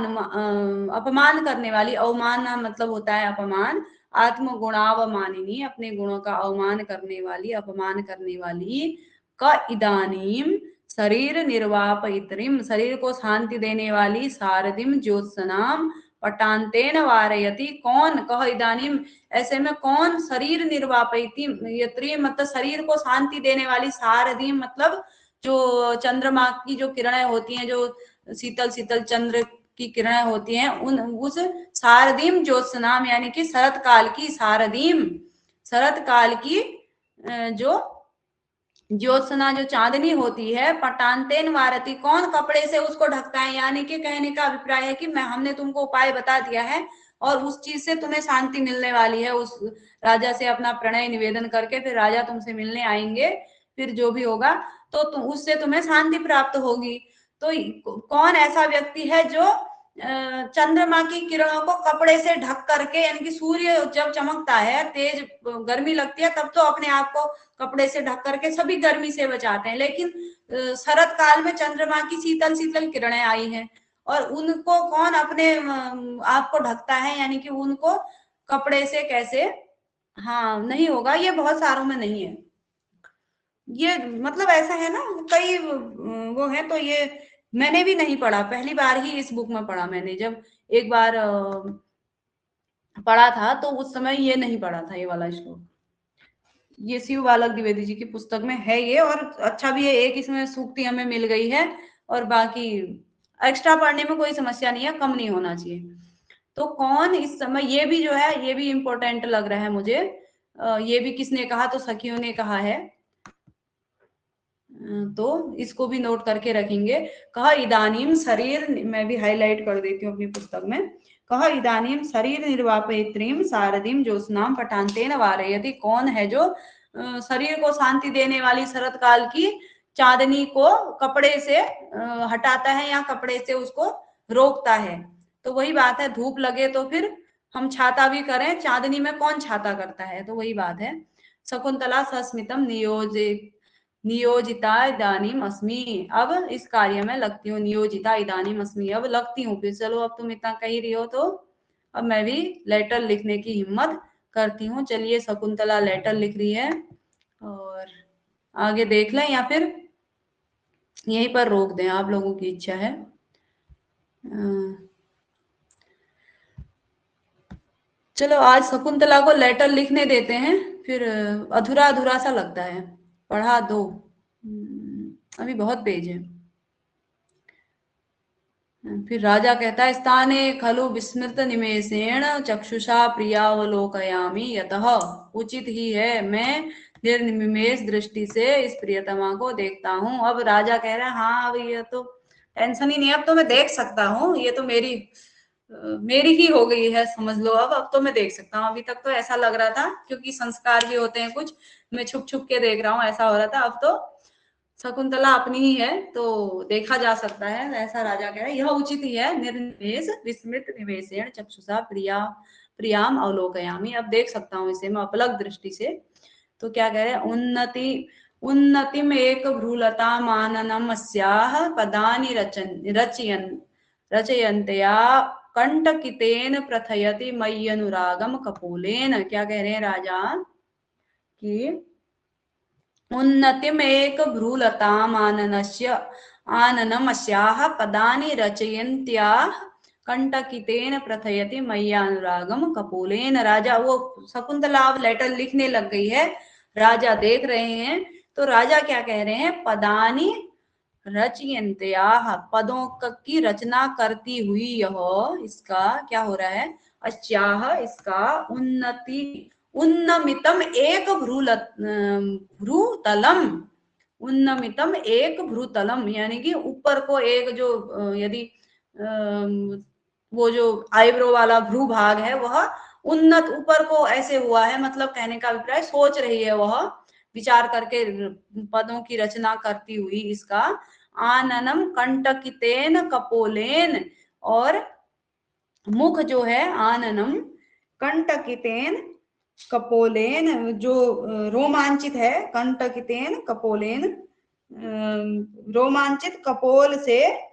अपमान करने वाली, अवमान मतलब होता है अपमान। आत्म गुणावमानिनी, अपने गुणों का अवमान करने वाली, अपमान करने वाली, क इदानीम शरीर निर्वापयित्रीम, शरीर को शांति देने वाली, सारथिम ज्योत्सनाम पटान्तेन वारयति, कौन, कह इदानीम, ऐसे में कौन, शरीर निर्वापयित्री मतलब शरीर को शांति देने वाली, सारथिम मतलब जो चंद्रमा की जो किरणें होती हैं, जो शीतल शीतल चंद्र की किरणें होती हैं, उस शारदीम ज्योत्सनाम यानी कि शरत काल की, शारदीम शरत काल की जो ज्योत्सना, जो चांदनी होती है, पटान्तेन वारती, कौन कपड़े से उसको ढकता है। यानी कि कहने का अभिप्राय है कि हमने तुमको उपाय बता दिया है और उस चीज से तुम्हें शांति मिलने वाली है। उस राजा से अपना प्रणय निवेदन करके फिर राजा तुमसे मिलने आएंगे, फिर जो भी होगा तो उससे तुम्हें शांति प्राप्त होगी। तो कौन ऐसा व्यक्ति है जो चंद्रमा की किरणों को कपड़े से ढक करके, यानी कि सूर्य जब चमकता है, तेज गर्मी लगती है, तब तो अपने आप को कपड़े से ढक करके सभी गर्मी से बचाते हैं, लेकिन शरत काल में चंद्रमा की शीतल शीतल किरणें आई हैं और उनको कौन अपने आप को ढकता है, यानी कि उनको कपड़े से कैसे, हाँ नहीं होगा, ये बहुत सारों में नहीं है। ये मतलब ऐसा है ना, कई वो है, तो ये मैंने भी नहीं पढ़ा, पहली बार ही इस बुक में पढ़ा मैंने। जब एक बार पढ़ा था तो उस समय ये नहीं पढ़ा था, ये वाला श्लोक। ये शिव बालक द्विवेदी जी की पुस्तक में है ये, और अच्छा भी है, एक इसमें सूक्ति हमें मिल गई है, और बाकी एक्स्ट्रा पढ़ने में कोई समस्या नहीं है, कम नहीं होना चाहिए। तो कौन इस समय, ये भी जो है ये भी इंपॉर्टेंट लग रहा है मुझे, ये भी किसने कहा, तो सखियों ने कहा है, तो इसको भी नोट करके रखेंगे। कहा इदानीम शरीर, मैं भी हाईलाइट कर देती हूँ अपनी पुस्तक में। कहा इदानीम शरीर निर्वापयित्रीम सारदीम ज्योत्स्नाम पठान्तेन वारयति। कौन है जो शरीर को शांति देने वाली शरत काल की चांदनी को कपड़े से हटाता है, या कपड़े से उसको रोकता है। तो वही बात है, धूप लगे तो फिर हम छाता भी करें, चांदनी में कौन छाता करता है, तो वही बात है। शकुंतला सस्मितम नियोजिता इदानीम अस्मि। अब इस कार्य में लगती हूँ, नियोजिता इदानीम अस्मि, अब लगती हूँ। फिर चलो, अब तुम इतना कह रही हो तो अब मैं भी लेटर लिखने की हिम्मत करती हूँ। चलिए, शकुंतला लेटर लिख रही है, और आगे देख लें या फिर यहीं पर रोक दें, आप लोगों की इच्छा है। चलो आज शकुंतला को लेटर लिखने देते हैं, फिर अधूरा अधूरा सा लगता है, पढ़ा दो। अभी बहुत पेज है। फिर राजा कहता है, स्थाने खलु विस्मृत निमेषेण चक्षुषा प्रियावलोकयामि, यतः उचित ही है मैं निर्निमेष दृष्टि से इस प्रियतमा को देखता हूँ। अब राजा कह रहा है, हाँ अब ये तो टेंशन ही नहीं है, अब तो मैं देख सकता हूँ, ये तो मेरी ही हो गई है, समझ लो। अब तो मैं देख सकता हूँ, अभी तक तो ऐसा लग रहा था, क्योंकि संस्कार भी होते हैं कुछ, मैं छुप छुप के देख रहा हूँ, ऐसा हो रहा था। अब तो शकुंतला अपनी ही है, तो देखा जा सकता है, ऐसा राजा कह रहा है। यह उचित ही है, निर्निमेष विस्मृत निवेशेण चक्षुषा प्रियाम अवलोकयामि। अब देख सकता हूँ इसे मैं अपलक दृष्टि से। तो क्या कह रहे हैं, उन्नतिम एक भ्रूलता माननमस्याः पदानि रचयन्तया कंटकितेन प्रथयति मयि अनुरागम कपोलेन। क्या कह रहे हैं राजा कि उन्नतिम एक भ्रूलताम आननमस्याः पदानि रचयन्त्याः कंटकितेन प्रथयति मय्यानुरागम कपोलेन। राजा, वो शकुंतला अब लेटर लिखने लग गई है, राजा देख रहे हैं। तो राजा क्या कह रहे हैं, पदानि रचयन्त्याः, पदों की रचना करती हुई, यह इसका क्या हो रहा है, अस्याः इसका, उन्नमितम एक भ्रूतलम, उन्नमितम एक भ्रूतलम, यानी कि ऊपर को एक जो यदि वो जो आईब्रो वाला भ्रू भाग है वह उन्नत ऊपर को ऐसे हुआ है, मतलब कहने का अभिप्राय सोच रही है वह, विचार करके पदों की रचना करती हुई इसका। आननम कंटकितेन कपोलेन, और मुख जो है आननम कंटकितेन कपोलेन, जो रोमांचित है, कंटकितेन कपोलेन, रोमांचित कपोल से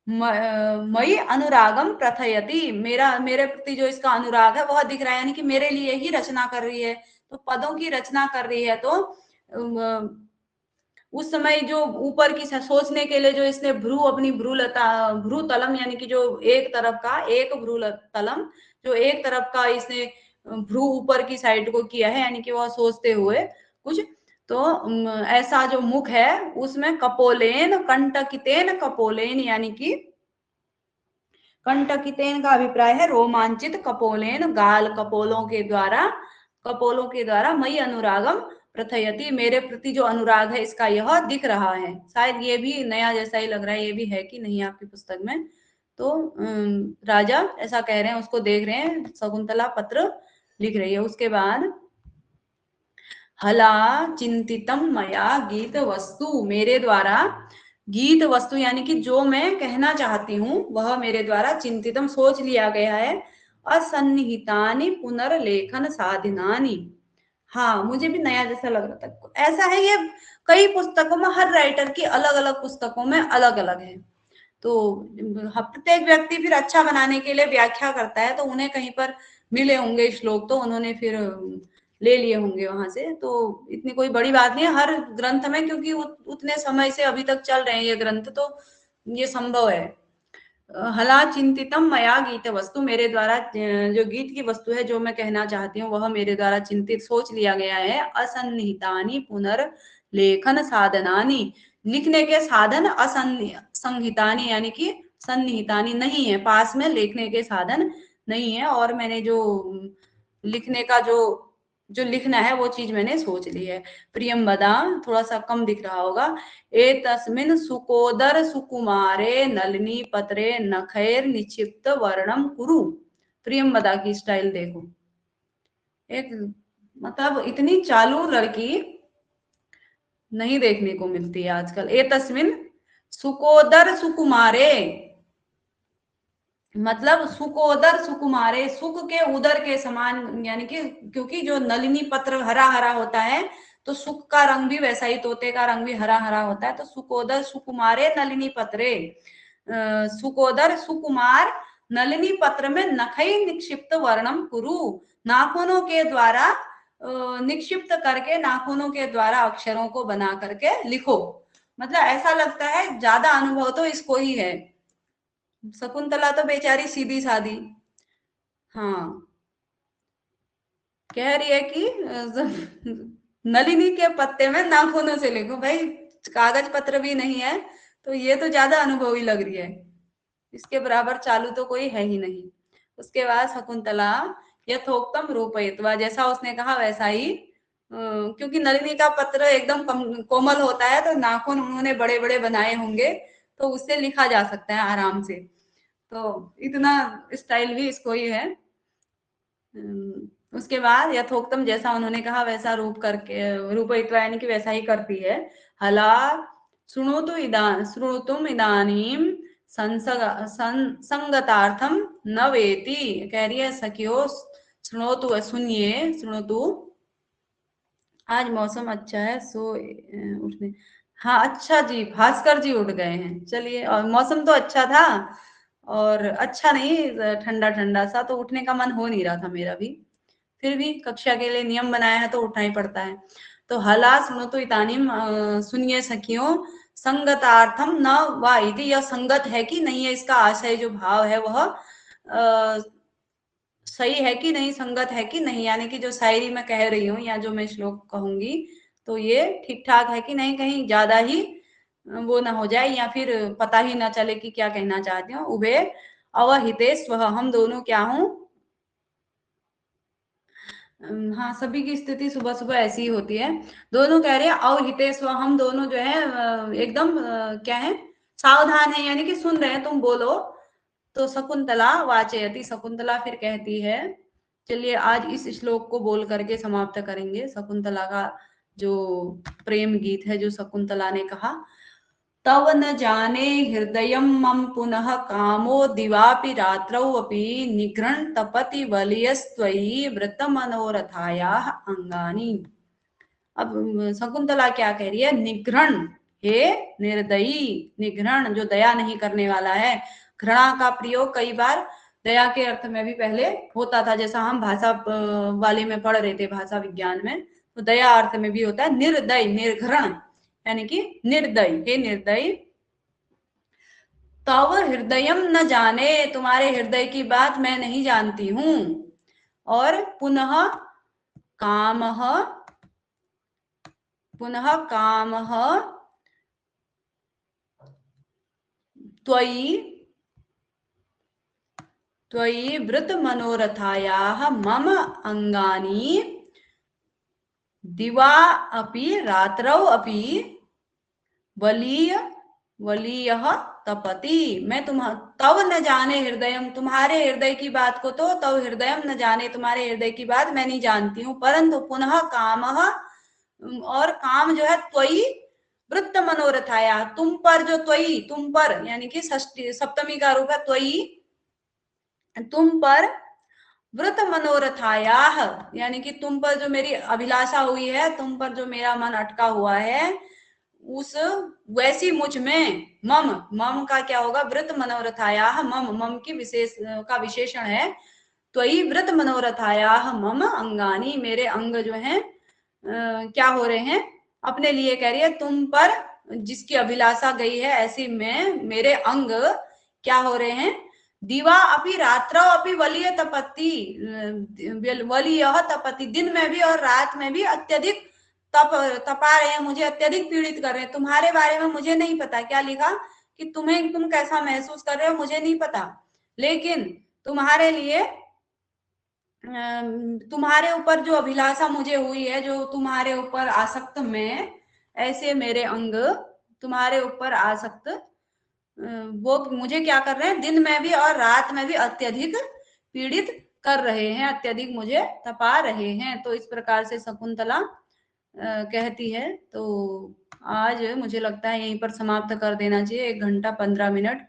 मई अनुरागम प्रथयति, मेरे प्रति जो इसका अनुराग है वह दिख रहा है, यानी कि मेरे लिए ही रचना कर रही है। तो पदों की रचना कर रही है, तो उस समय जो ऊपर की सोचने के लिए जो इसने अपनी भ्रू तलम, यानी कि जो एक तरफ का एक भ्रू तलम, जो एक तरफ का इसने भ्रू ऊपर की साइड को किया है, यानी कि वह सोचते हुए कुछ। तो ऐसा जो मुख है उसमें कपोलेन, कंटकितेन कपोलेन, यानी कि कंटकितेन का अभिप्राय है रोमांचित, कपोलेन गाल कपोलों के द्वारा मई अनुरागम प्रथयति, मेरे प्रति जो अनुराग है इसका यह दिख रहा है। शायद ये भी नया जैसा ही लग रहा है, ये भी है कि नहीं आपकी पुस्तक में। तो राजा ऐसा कह रहे हैं, उसको देख रहे हैं, शकुंतला पत्र लिख रही है। उसके बाद हला चिंतितम मया गीत वस्तु, मेरे द्वारा गीत वस्तु, यानी कि जो मैं कहना चाहती हूँ वह मेरे द्वारा चिंतितम सोच लिया गया है। असन्निहितानि पुनर्लेखन साधनानि, हाँ मुझे भी नया जैसा लग रहा था, ऐसा है ये कई पुस्तकों में, हर राइटर की अलग अलग पुस्तकों में अलग अलग है। तो प्रत्येक व्यक्ति फिर अच्छा बनाने के लिए व्याख्या करता है, तो उन्हें कहीं पर मिले होंगे श्लोक, तो उन्होंने फिर ले लिए होंगे वहां से। तो इतनी कोई बड़ी बात नहीं है हर ग्रंथ में, क्योंकि उतने समय से अभी तक चल रहे हैं ये ग्रंथ, तो ये संभव है। हला चिंतितम मया गीत वस्तु, मेरे द्वारा जो गीत की वस्तु है, जो मैं कहना चाहती हूँ वह मेरे द्वारा चिंतित सोच लिया गया है। असन्निहितानि पुनर्लेखन साधनानि, लिखने के साधन असंहितानि यानी कि सन्निहितानि नहीं है, पास में लिखने के साधन नहीं है। और मैंने जो लिखने का जो लिखना है वो चीज मैंने सोच ली है। प्रियम बदा, थोड़ा सा कम दिख रहा होगा। ए तस्मिन सुकोदर सुकुमारे नलिनी पत्रे नखैर निक्षिप्त वर्णम कुरु। प्रियम बदा की स्टाइल देखो, एक मतलब इतनी चालू लड़की नहीं देखने को मिलती है आजकल। ए तस्मिन सुकोदर सुकुमारे, मतलब सुकोदर सुकुमारे, सुख के उदर के समान, यानी कि क्योंकि जो नलिनी पत्र हरा हरा होता है, तो सुख का रंग भी वैसा ही, तोते का रंग भी हरा हरा होता है। तो सुकोदर सुकुमारे नलिनी पत्रे, सुकोदर सुकुमार नलिनी पत्र में नखई निक्षिप्त वर्णम कुरु, नाखूनों के द्वारा निक्षिप्त करके, नाखूनों के द्वारा अक्षरों को बना करके लिखो। मतलब ऐसा लगता है ज्यादा अनुभव तो इसको ही है। शकुंतला तो बेचारी सीधी सादी, हाँ, कह रही है कि नलिनी के पत्ते में नाखूनों से लिखो। भाई कागज पत्र भी नहीं है, तो ये तो ज्यादा अनुभवी लग रही है, इसके बराबर चालू तो कोई है ही नहीं। उसके बाद शकुंतला यथोक्तम रूपयित्वा, जैसा उसने कहा वैसा ही, क्योंकि नलिनी का पत्र एकदम कोमल होता है, तो नाखून उन्होंने बड़े बड़े बनाए होंगे, तो उससे लिखा जा सकता है आराम से। तो इतना स्टाइल भी इसको ही है। उसके बाद यथोक्तम, जैसा उन्होंने कहा वैसा रूप करके, रूपयित्वा यानी कि वैसा ही करती है। हला शृणुतुम इदानीम संगतार्थम न वेति, कह रही है सखियो शृणोतु, सुनिए, शृणोतु। आज मौसम अच्छा है, सो उठने, हाँ अच्छा जी, भास्कर जी उठ गए हैं, चलिए। और मौसम तो अच्छा था, और अच्छा नहीं, ठंडा ठंडा सा, तो उठने का मन हो नहीं रहा था मेरा भी, फिर भी कक्षा के लिए नियम बनाया है तो उठना ही पड़ता है। तो हला सुनो तो इतानिम, सुनिए सखियों, संगतार्थम न वा इति, यह संगत है कि नहीं है, इसका आशय जो भाव है वह सही है कि नहीं, संगत है कि नहीं, यानी कि जो शायरी मैं कह रही हूँ या जो मैं श्लोक कहूंगी, तो ये ठीक ठाक है कि नहीं, कहीं ज्यादा ही वो ना हो जाए, या फिर पता ही ना चले कि क्या कहना चाहती हूँ। उभे अवहिते स्व, हम दोनों क्या हूं, हाँ सभी की स्थिति सुबह सुबह ऐसी ही होती है। दोनों कह रहे हैं अवहिते स्व, हम दोनों जो है एकदम क्या है, सावधान है, यानी कि सुन रहे हैं, तुम बोलो। तो शकुंतला वाचयति, शकुंतला फिर कहती है, चलिए आज इस श्लोक को बोल करके समाप्त करेंगे। शकुंतला का जो प्रेम गीत है, जो शकुंतला ने कहा, तव न जाने हृदय मम पुनः कामो दिवापि रात्रौ अपि निघ्रण तपति वलियस्त्वयि व्रत मनोरथायाः अंगानि। अब शकुंतला क्या कह रही है, निघ्रण, हे निर्दयी, निघ्रण जो दया नहीं करने वाला है। घृणा का प्रयोग कई बार दया के अर्थ में भी पहले होता था, जैसा हम भाषा वाले में पढ़ रहे थे, भाषा विज्ञान में, तो दया अर्थ में भी होता है निर्दय, निर्घृण, यानी कि निर्दय, हे निर्दय। तव हृदयम न जाने, तुम्हारे हृदय की बात मैं नहीं जानती हूं। और पुनः कामः, पुनः कामः त्वयि, त्वयि वृत मनोरथायाः मम अंगानि दिवा अपि रात्रौ अपि वलीय वलीयः तपति। मैं तव न जाने हृदयम, तुम्हारे हृदय की बात को तो तव हृदयम न जाने, तुम्हारे हृदय की बात मैं नहीं जानती हूँ, परंतु पुनः कामः, और काम जो है, त्वयि वृत्त मनोरथाया, तुम पर, जो त्वयि तुम पर, यानी कि षष्ठी सप्तमी का रूप है त्वयि, तुम पर, व्रत मनोरथाया, यानी कि तुम पर जो मेरी अभिलाषा हुई है, तुम पर जो मेरा मन अटका हुआ है, उस वैसी मुझ में मम, मम का क्या होगा, व्रत मनोरथाया मम, मम की विशेष का विशेषण है, त्वयि व्रत मनोरथाया मम अंगानी, मेरे अंग जो हैं क्या हो रहे हैं, अपने लिए कह रही है, तुम पर जिसकी अभिलाषा गई है ऐसी में मेरे अंग क्या हो रहे हैं, दिवा अपि रात्र अपि वलीय तपति, वलीय तपति, दिन में भी और रात में भी अत्यधिक तपा रहे हैं, मुझे अत्यधिक पीड़ित कर रहे हैं। तुम्हारे बारे में मुझे नहीं पता, क्या लिखा कि तुम कैसा महसूस कर रहे हो मुझे नहीं पता, लेकिन तुम्हारे लिए तुम्हारे ऊपर जो अभिलाषा मुझे हुई है, जो तुम्हारे ऊपर आसक्त मैं, ऐसे मेरे अंग तुम्हारे ऊपर आसक्त वो मुझे क्या कर रहे हैं, दिन में भी और रात में भी अत्यधिक पीड़ित कर रहे हैं, अत्यधिक मुझे तपा रहे हैं। तो इस प्रकार से शकुंतला कहती है। तो आज मुझे लगता है यहीं पर समाप्त कर देना चाहिए, 1 घंटा 15 मिनट